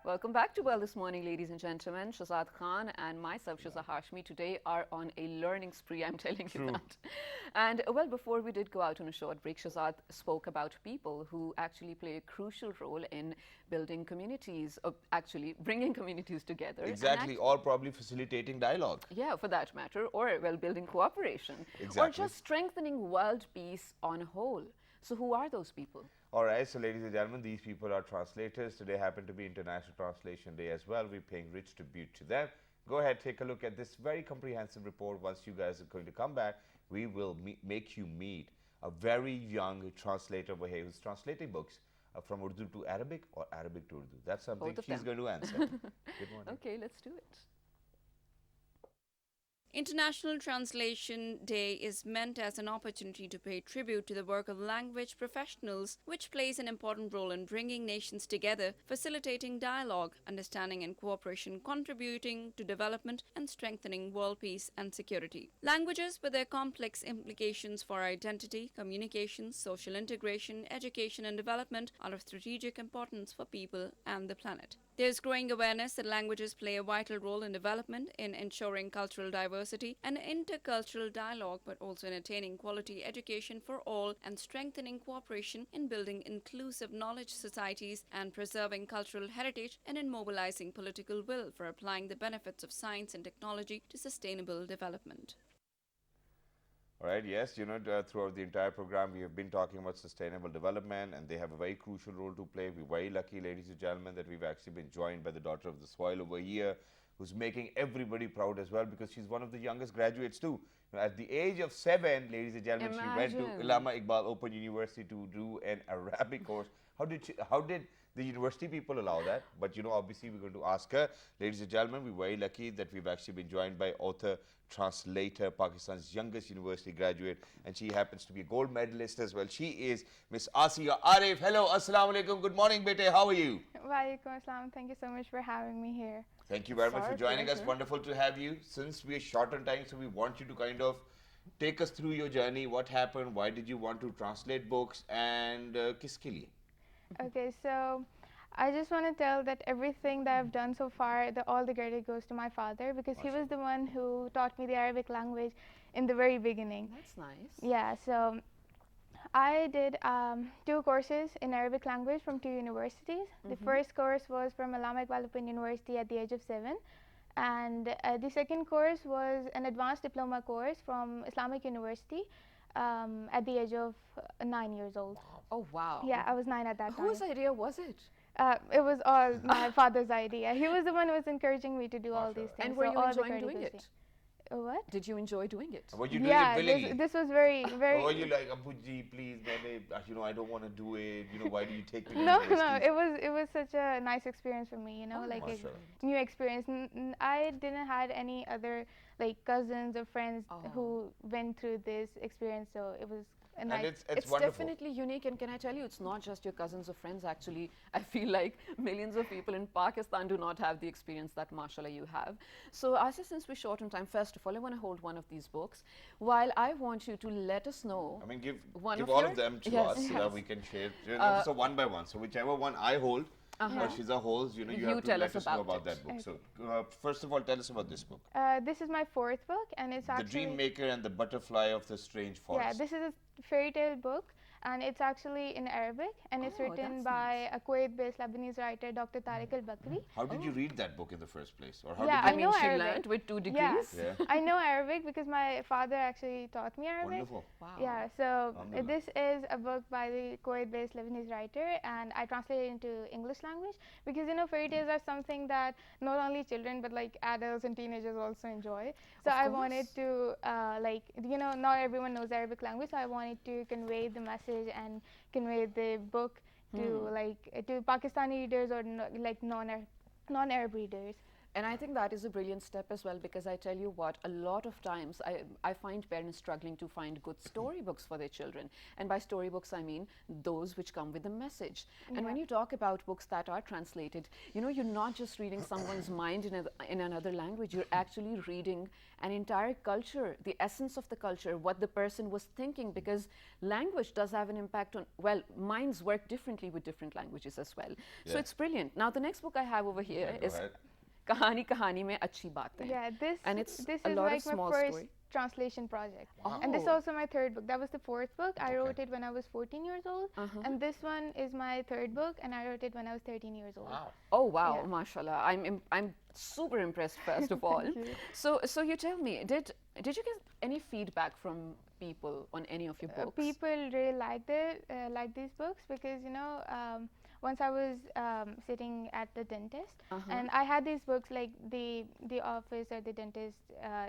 [SPEAKER 1] Welcome back to Well This Morning, ladies and gentlemen. Shazad Khan and myself, Shaza Hashmi, today are on a learning spree, I'm telling you that. And well, before we did go out on a short break, Shazad spoke about people who actually play a crucial role in building communities, actually bringing communities together. and
[SPEAKER 2] Exactly, or probably facilitating dialogue.
[SPEAKER 1] yeah, for that matter, or well, building cooperation, or
[SPEAKER 2] Exactly.
[SPEAKER 1] just strengthening world peace on a whole. So who are those people?
[SPEAKER 2] All right, so ladies and gentlemen, these people are translators. Today happen to be International Translation Day as well. We're paying rich tribute to them. Go ahead, take a look at this very comprehensive report. Once you guys are going to come back, we will make you meet a very young translator over here who's translating books from Urdu to Arabic or Arabic to Urdu. That's something
[SPEAKER 1] Both of
[SPEAKER 2] she's
[SPEAKER 1] them.
[SPEAKER 2] going to answer. Good morning.
[SPEAKER 1] Okay, let's do it.
[SPEAKER 3] International Translation Day is meant as an opportunity to pay tribute to the work of language professionals, which plays an important role in bringing nations together, facilitating dialogue, understanding and cooperation, contributing to development and strengthening world peace and security. Languages, with their complex implications for identity, communication, social integration, education and development, are of strategic importance for people and the planet. There's growing awareness that languages play a vital role in development, in ensuring cultural diversity and intercultural dialogue, but also in attaining quality education for all and strengthening cooperation in building inclusive knowledge societies and preserving cultural heritage, and in mobilizing political will for applying the benefits of science and technology to sustainable development.
[SPEAKER 2] All right, yes, throughout the entire program, we have been talking about sustainable development, and they have a very crucial role to play. We're very lucky, ladies and gentlemen, that we've actually been joined by the daughter of the soil over here, who's making everybody proud as well, because she's one of the youngest graduates too. At the age of 7, ladies and gentlemen, she went to
[SPEAKER 1] Imagine.
[SPEAKER 2] Allama Iqbal Open University to do an Arabic course. How did the university people allow that? But obviously we're going to ask her. Ladies and gentlemen, we're very lucky that we've actually been joined by author, translator, Pakistan's youngest university graduate, and she happens to be a gold medalist as well. She is Miss Asiya Arif. Hello, assalamu alaikum. Good morning, bete. How are you?
[SPEAKER 6] Walaikum assalam. Thank you so much for having me here.
[SPEAKER 2] Thank you very much for
[SPEAKER 1] Our
[SPEAKER 2] joining us.
[SPEAKER 1] pleasure.
[SPEAKER 2] Wonderful to have you. Since we are short on time, so we want you to kind of take us through your journey. What happened? Why did you want to translate books? And kiske liye?
[SPEAKER 6] Okay, so I just want to tell that everything that I've done so far, all the credit goes to my father, because he was the one who taught me the Arabic language in the very beginning.
[SPEAKER 1] That's nice.
[SPEAKER 6] Yeah, so I did 2 courses in Arabic language from 2 universities. The first course was from Allama Iqbal Open University at the age of 7. And the second course was an advanced diploma course from Islamic University at the age of 9 years old.
[SPEAKER 1] Oh, wow.
[SPEAKER 6] Yeah, I was 9 at that time.
[SPEAKER 1] Whose idea was it?
[SPEAKER 6] It was all my father's idea. He was the one who was encouraging me to do all these things.
[SPEAKER 1] And were
[SPEAKER 6] so
[SPEAKER 1] you
[SPEAKER 6] all the
[SPEAKER 1] enjoying
[SPEAKER 6] credit
[SPEAKER 1] doing
[SPEAKER 6] goes to
[SPEAKER 1] it?
[SPEAKER 6] What?
[SPEAKER 1] Did you enjoy doing it?
[SPEAKER 2] Were you doing
[SPEAKER 6] Yeah,
[SPEAKER 2] it willingly?
[SPEAKER 6] this was very, very.
[SPEAKER 2] Or were you like, Abuji, please, I don't want to do it. Why do you take me to
[SPEAKER 6] No,
[SPEAKER 2] university?
[SPEAKER 6] it was such a nice experience for me, like a
[SPEAKER 2] Mashallah.
[SPEAKER 6] new experience. I didn't had any other like cousins or friends who went through this experience, so it was a nice.
[SPEAKER 2] And it's
[SPEAKER 1] It's
[SPEAKER 2] wonderful.
[SPEAKER 1] definitely unique, and can I tell you, it's not just your cousins or friends. Actually, I feel like millions of people in Pakistan do not have the experience that, mashallah, you have. So, Asya, since we're short on time, first of all, I want to hold one of these books, while I want you to let us know.
[SPEAKER 2] I mean, give
[SPEAKER 1] One
[SPEAKER 2] give
[SPEAKER 1] of
[SPEAKER 2] all
[SPEAKER 1] your-
[SPEAKER 2] of them to
[SPEAKER 1] Yes.
[SPEAKER 2] us so that
[SPEAKER 1] Yes.
[SPEAKER 2] we can share. So one by one. So whichever one I hold, or Shiza holds, you
[SPEAKER 1] You
[SPEAKER 2] have to
[SPEAKER 1] tell
[SPEAKER 2] let
[SPEAKER 1] us
[SPEAKER 2] us know
[SPEAKER 1] about
[SPEAKER 2] about
[SPEAKER 1] it.
[SPEAKER 2] that book. So first of all, tell us about this book,
[SPEAKER 6] This is my 4th book, and it's
[SPEAKER 2] The
[SPEAKER 6] actually.
[SPEAKER 2] Dream Maker and the Butterfly of the Strange Forest.
[SPEAKER 6] Yeah, this is a fairy tale book, and it's actually in Arabic, and it's
[SPEAKER 1] Oh,
[SPEAKER 6] written
[SPEAKER 1] that's
[SPEAKER 6] by a Kuwait-based Lebanese writer, Dr. Tariq al-Bakri.
[SPEAKER 2] How did you read that book in the first place, or how
[SPEAKER 6] Yeah,
[SPEAKER 2] did
[SPEAKER 1] I
[SPEAKER 2] you?
[SPEAKER 1] mean,
[SPEAKER 6] know
[SPEAKER 1] she
[SPEAKER 6] Arabic.
[SPEAKER 1] learned with 2
[SPEAKER 6] Yeah.
[SPEAKER 1] degrees.
[SPEAKER 2] Yeah.
[SPEAKER 6] I know Arabic because my father actually taught me Arabic.
[SPEAKER 2] Wonderful.
[SPEAKER 1] Wow.
[SPEAKER 6] Yeah, so
[SPEAKER 2] Alhamdulillah.
[SPEAKER 6] this is a book by the Kuwait-based Lebanese writer, and I translated it into English language because fairy tales are something that not only children but like adults and teenagers also enjoy. So
[SPEAKER 1] Of
[SPEAKER 6] I wanted
[SPEAKER 1] course.
[SPEAKER 6] to not everyone knows Arabic language, so I wanted to convey the message and convey the book to to Pakistani readers or non-Arab readers.
[SPEAKER 1] And I think that is a brilliant step as well, because I tell you what, a lot of times I find parents struggling to find good storybooks for their children. And by storybooks, I mean those which come with a message. And when you talk about books that are translated, you're not just reading someone's mind in another language, you're actually reading an entire culture, the essence of the culture, what the person was thinking, because language does have an impact on, well, minds work differently with different languages as well. So
[SPEAKER 2] Yeah.
[SPEAKER 1] it's brilliant. Now, the next book I have over here
[SPEAKER 2] Yeah, go
[SPEAKER 1] is
[SPEAKER 2] ahead.
[SPEAKER 1] Kahani Kahani mein achhi baatein.
[SPEAKER 6] Yeah,
[SPEAKER 1] And it's
[SPEAKER 6] this
[SPEAKER 1] a
[SPEAKER 6] is
[SPEAKER 1] lot of
[SPEAKER 6] like my
[SPEAKER 1] small
[SPEAKER 6] first
[SPEAKER 1] story.
[SPEAKER 6] translation project, and this is
[SPEAKER 1] Oh.
[SPEAKER 6] also my 3rd book. That was the 4th book. I wrote it when I was 14 years old, and this one is my 3rd book, and I wrote it when I was 13 years old.
[SPEAKER 2] Wow.
[SPEAKER 1] Oh wow,
[SPEAKER 6] Yeah.
[SPEAKER 1] mashallah! I'm super impressed. First of all, so you tell me, did you get any feedback from people on any of your books?
[SPEAKER 6] People really liked it, like these books, because once I was sitting at the dentist, and I had these books, like the office or the dentist,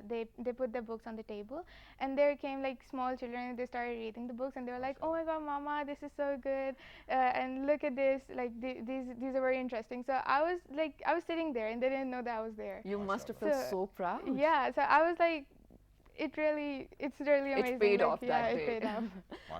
[SPEAKER 6] they put the books on the table, and there came like small children, and they started reading the books, and they were like, "Oh my God, Mama, this is so good, and look at this, like these are very interesting." So I was sitting there, and they didn't know that I was there.
[SPEAKER 1] You must have felt
[SPEAKER 6] So,
[SPEAKER 1] so proud.
[SPEAKER 6] Yeah, so I was like, it's really amazing.
[SPEAKER 1] It paid
[SPEAKER 6] like,
[SPEAKER 1] off
[SPEAKER 6] yeah,
[SPEAKER 1] that
[SPEAKER 6] it
[SPEAKER 1] day.
[SPEAKER 6] paid off.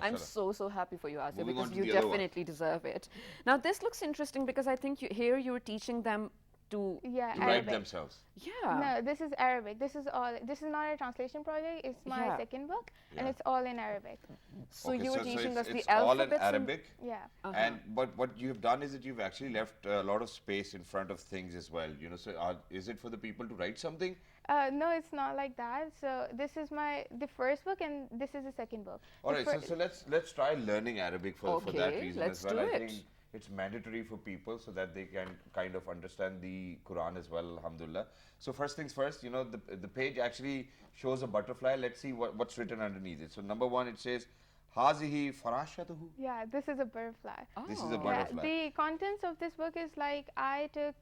[SPEAKER 1] I'm
[SPEAKER 2] Mashallah.
[SPEAKER 1] so happy for you, Asya,
[SPEAKER 2] Moving on
[SPEAKER 1] because
[SPEAKER 2] to
[SPEAKER 1] you
[SPEAKER 2] the other one.
[SPEAKER 1] definitely deserve it. Now, this looks interesting because I think here you were teaching them to
[SPEAKER 6] Yeah,
[SPEAKER 2] To write
[SPEAKER 6] Arabic.
[SPEAKER 2] themselves.
[SPEAKER 1] yeah.
[SPEAKER 6] No, this is Arabic. This is all. This is not a translation project. It's my
[SPEAKER 1] Yeah.
[SPEAKER 6] second book,
[SPEAKER 2] Yeah.
[SPEAKER 6] and it's all in Arabic.
[SPEAKER 1] So
[SPEAKER 2] Okay,
[SPEAKER 1] you were teaching us
[SPEAKER 2] it's
[SPEAKER 1] the
[SPEAKER 2] all in
[SPEAKER 1] alphabets and-
[SPEAKER 2] Arabic.
[SPEAKER 6] Yeah.
[SPEAKER 2] And but what you've done is that you've actually left a lot of space in front of things as well. You know, so is it for the people to write something?
[SPEAKER 6] No, it's not like that. So this is the first book, and this is the second book.
[SPEAKER 2] All
[SPEAKER 6] The
[SPEAKER 2] right,
[SPEAKER 6] fir-
[SPEAKER 2] so let's try learning Arabic for that
[SPEAKER 1] Okay,
[SPEAKER 2] reason
[SPEAKER 1] let's
[SPEAKER 2] as well.
[SPEAKER 1] do
[SPEAKER 2] I
[SPEAKER 1] it.
[SPEAKER 2] think it's mandatory for people so that they can kind of understand the Quran as well. Alhamdulillah. So first things first, you know, the page actually shows a butterfly. Let's see what's written underneath it. So number one, it says, "Hazihi farashatuhu."
[SPEAKER 6] Yeah, this is a butterfly.
[SPEAKER 2] This is a
[SPEAKER 1] Oh.
[SPEAKER 2] butterfly.
[SPEAKER 6] Yeah, the contents of this book is like I took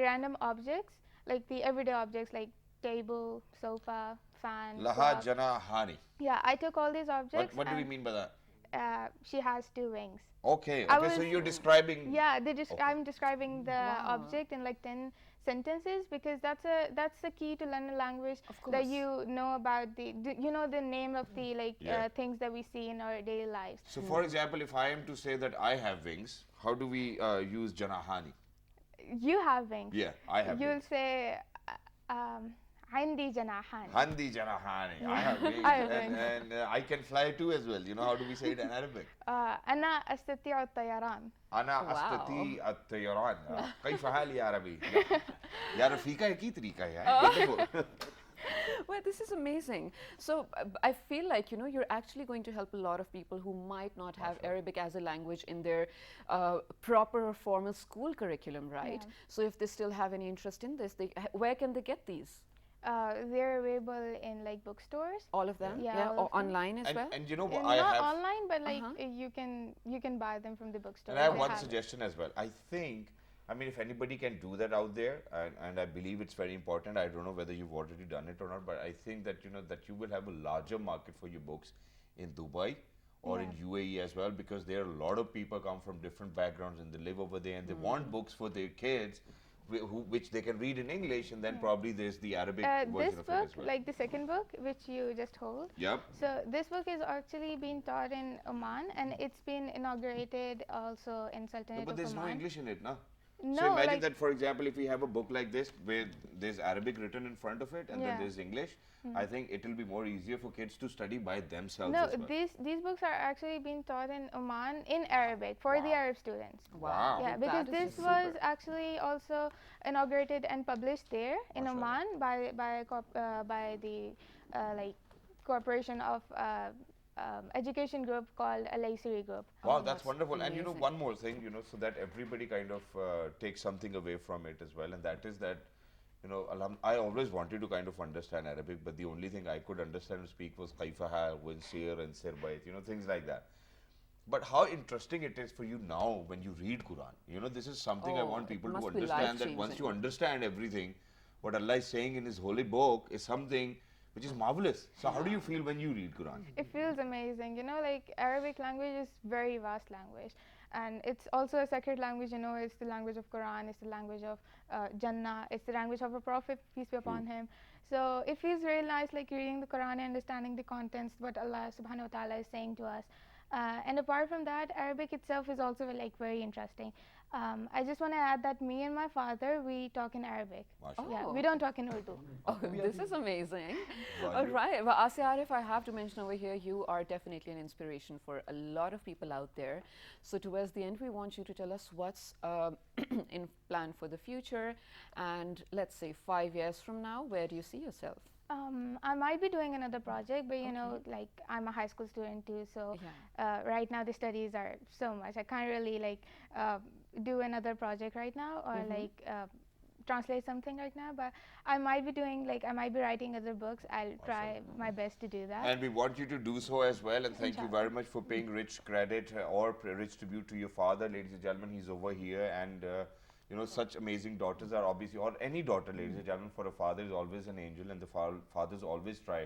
[SPEAKER 6] random objects, like the everyday objects, like table, sofa, fan.
[SPEAKER 2] Laha
[SPEAKER 6] clock.
[SPEAKER 2] janahani.
[SPEAKER 6] Yeah, I took all these objects.
[SPEAKER 2] What do we
[SPEAKER 6] and,
[SPEAKER 2] mean by that?
[SPEAKER 6] She has two wings.
[SPEAKER 2] Okay,
[SPEAKER 6] I
[SPEAKER 2] okay. So
[SPEAKER 6] was-
[SPEAKER 2] you're describing.
[SPEAKER 6] Yeah,
[SPEAKER 2] Okay.
[SPEAKER 6] I'm describing the
[SPEAKER 1] Wow.
[SPEAKER 6] object in like 10 sentences because that's the key to learn a language,
[SPEAKER 1] Of
[SPEAKER 6] that
[SPEAKER 1] course.
[SPEAKER 6] you know about you know the name of the like
[SPEAKER 2] Yeah.
[SPEAKER 6] things that we see in our daily lives.
[SPEAKER 2] So for example, if I am to say that I have wings, how do we use janahani?
[SPEAKER 6] You have wings.
[SPEAKER 2] Yeah, I have
[SPEAKER 6] You'll
[SPEAKER 2] wings.
[SPEAKER 6] say عندي جناحان.
[SPEAKER 2] Handi janahani. I have wings.
[SPEAKER 6] I have
[SPEAKER 2] and
[SPEAKER 6] wings.
[SPEAKER 2] and I can fly too as well. You know, how do we say it in Arabic?
[SPEAKER 6] أنا أستطيع الطيران.
[SPEAKER 2] أنا
[SPEAKER 1] Wow.
[SPEAKER 2] أستطيع الطيران. كيف حالي يا عربي؟ يا رفيقة एक ही तरीका है. Wonderful.
[SPEAKER 1] Well, this is amazing. So I feel like, you know, you're actually going to help a lot of people who might not have Arabic as a language in their proper or formal school curriculum, right?
[SPEAKER 6] Yeah.
[SPEAKER 1] So if they still have any interest in this, where can they get these?
[SPEAKER 6] They're available in like bookstores.
[SPEAKER 1] All of them?
[SPEAKER 6] Yeah, all
[SPEAKER 1] or
[SPEAKER 6] of them.
[SPEAKER 1] online as well?
[SPEAKER 2] And you know what I
[SPEAKER 6] Not
[SPEAKER 2] have?
[SPEAKER 6] online, but like
[SPEAKER 1] Uh-huh.
[SPEAKER 6] you can buy them from the bookstore.
[SPEAKER 2] And I have
[SPEAKER 6] They
[SPEAKER 2] one
[SPEAKER 6] have it.
[SPEAKER 2] suggestion as well. I think, I mean, if anybody can do that out there, and I believe it's very important. I don't know whether you've already done it or not, but I think that, you know, that you will have a larger market for your books in Dubai or in UAE as well, because there are a lot of people come from different backgrounds and they live over there and they want books for their kids, which they can read in English, and then probably there's the Arabic
[SPEAKER 6] This
[SPEAKER 2] version of
[SPEAKER 6] book,
[SPEAKER 2] it as well.
[SPEAKER 6] like the second book, which you just hold.
[SPEAKER 2] Yep.
[SPEAKER 6] So this book is actually being taught in Oman, and it's been inaugurated also in Sultanate
[SPEAKER 2] But
[SPEAKER 6] of
[SPEAKER 2] there's no
[SPEAKER 6] Oman.
[SPEAKER 2] English in it, no?
[SPEAKER 6] No,
[SPEAKER 2] So imagine
[SPEAKER 6] like-
[SPEAKER 2] that, for example, if we have a book like this where there's Arabic written in front of it and then
[SPEAKER 6] Yeah.
[SPEAKER 2] there's English, I think it will be more easier for kids to study by themselves
[SPEAKER 6] No,
[SPEAKER 2] as well.
[SPEAKER 6] these books are actually being taught in Oman in Arabic for the Arab students.
[SPEAKER 2] Wow.
[SPEAKER 6] Yeah,
[SPEAKER 1] That
[SPEAKER 6] because
[SPEAKER 1] is
[SPEAKER 6] this
[SPEAKER 1] super.
[SPEAKER 6] was actually also inaugurated and published there in
[SPEAKER 2] Mashallah.
[SPEAKER 6] Oman by the like corporation of education group called Al-Aysiri Group.
[SPEAKER 2] Wow,
[SPEAKER 1] Oh,
[SPEAKER 2] that's
[SPEAKER 1] that's
[SPEAKER 2] wonderful. And you know,
[SPEAKER 1] amazing.
[SPEAKER 2] one more thing, you know, so that everybody kind of takes something away from it as well, and that is that, you know, I always wanted to kind of understand Arabic, but the only thing I could understand and speak was kaifaha, winsir, and sirbait, you know, things like that. But how interesting it is for you now when you read Quran. You know, this is something I
[SPEAKER 1] Oh,
[SPEAKER 2] want
[SPEAKER 1] it
[SPEAKER 2] people to
[SPEAKER 1] must be
[SPEAKER 2] understand, that once you
[SPEAKER 1] life-changing.
[SPEAKER 2] understand everything, what Allah is saying in His holy book is something which is marvelous. So how do you feel when you read Quran?
[SPEAKER 6] It feels amazing. You know, like Arabic language is very vast language, and it's also a sacred language. You know, it's the language of Quran, it's the language of Jannah, it's the language of a prophet, peace be upon him. So it feels very nice, like reading the Quran and understanding the contents, what Allah Subhanahu wa Taala is saying to us. And apart from that, Arabic itself is also like very interesting. I just want to add that me and my father, we talk in Arabic.
[SPEAKER 2] Mashallah.
[SPEAKER 6] Yeah,
[SPEAKER 1] Oh.
[SPEAKER 6] we don't talk in Urdu.
[SPEAKER 1] Oh, this is amazing.
[SPEAKER 2] Wow.
[SPEAKER 1] All right. Well, Asya Arif, I have to mention over here, you are definitely an inspiration for a lot of people out there. So towards the end, we want you to tell us what's in plan for the future. And let's say 5 years from now, where do you see yourself?
[SPEAKER 6] I might be doing another project, but you know, like I'm a high school student too, so right now the studies are so much. I can't really like do another project right now or like translate something right now. But I might be doing like I might be writing other books. I'll try my best to do that.
[SPEAKER 2] And we want you to do so as well. And thank you
[SPEAKER 6] Inshallah.
[SPEAKER 2] very much for paying rich credit or rich tribute to your father, ladies and gentlemen. He's over here, and you know, such amazing daughters are obviously, or any daughter, ladies and gentlemen, for a father is always an angel, and the fathers always try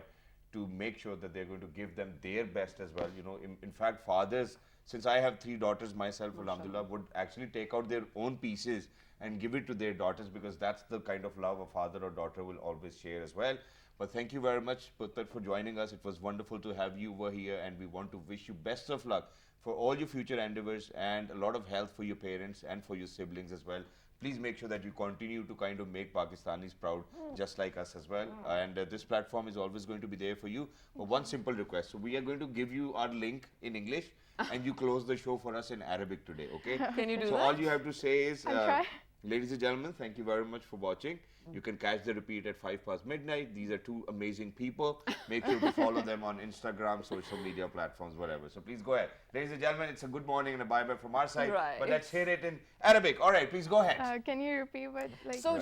[SPEAKER 2] to make sure that they're going to give them their best as well. You know, in fact, fathers, since I have 3 daughters myself, alhamdulillah, would actually take out their own pieces and give it to their daughters, because that's the kind of love a father or daughter will always share as well. But thank you very much, Puttar, for joining us. It was wonderful to have you over here, and we want to wish you best of luck for all your future endeavors and a lot of health for your parents and for your siblings as well. please make sure that you continue to kind of make Pakistanis proud, just like us as well. And this platform is always going to be there for you. But one simple request. So we are going to give you our link in English and you close the show for us in Arabic today, okay?
[SPEAKER 1] Can you do
[SPEAKER 2] so
[SPEAKER 1] that?
[SPEAKER 2] all you have to say is,
[SPEAKER 6] I'll try.
[SPEAKER 2] ladies and gentlemen, thank you very much for watching. You can catch the repeat at 5 past midnight. These are two amazing people. Make sure to follow them on Instagram, social media platforms, whatever. So please go ahead. Ladies and gentlemen, it's a good morning and a bye-bye from our side.
[SPEAKER 1] Right.
[SPEAKER 2] But let's hear it in Arabic. All right, please go ahead.
[SPEAKER 6] Can you repeat what like?
[SPEAKER 1] So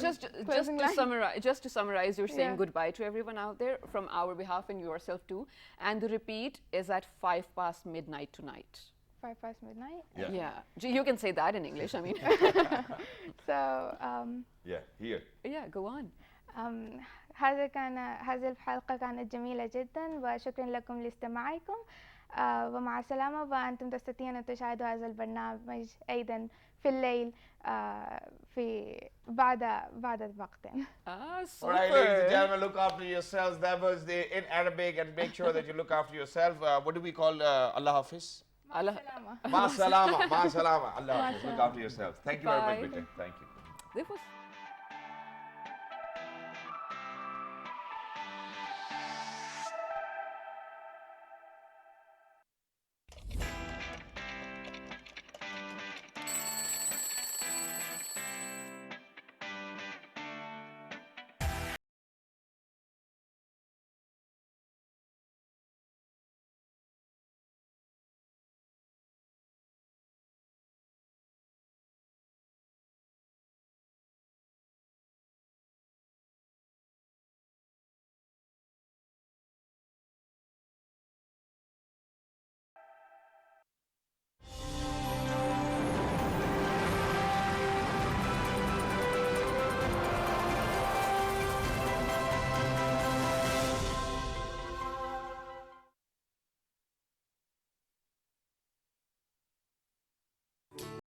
[SPEAKER 6] closing line?
[SPEAKER 1] just to summarize, you're saying
[SPEAKER 6] Yeah.
[SPEAKER 1] goodbye to everyone out there from our behalf and yourself too. And the repeat is at 5 past midnight tonight.
[SPEAKER 6] 5 past midnight.
[SPEAKER 2] Yeah.
[SPEAKER 1] Yeah. You can say that in English. I mean,
[SPEAKER 6] So
[SPEAKER 2] Yeah, here.
[SPEAKER 1] yeah, go on.
[SPEAKER 6] هذه الحلقة كانت جميلة جدا وشكرا لكم لاستماعكم ومع السلامة وأنتم تستطيعون أن تشاهدوا هذا البرنامج أيضا في الليل في بعد الوقت.
[SPEAKER 1] Ah,
[SPEAKER 2] All
[SPEAKER 1] super.
[SPEAKER 2] right, ladies and gentlemen, look after yourselves. That was in Arabic, and make sure that you look after yourself. What do we call Allah Hafiz?
[SPEAKER 1] Allah-
[SPEAKER 2] Ma salama, ma salama. Allah Hafiz. Look after yourselves. Thank you very much,
[SPEAKER 1] Bye.
[SPEAKER 2] Bitte. Thank you.
[SPEAKER 1] This was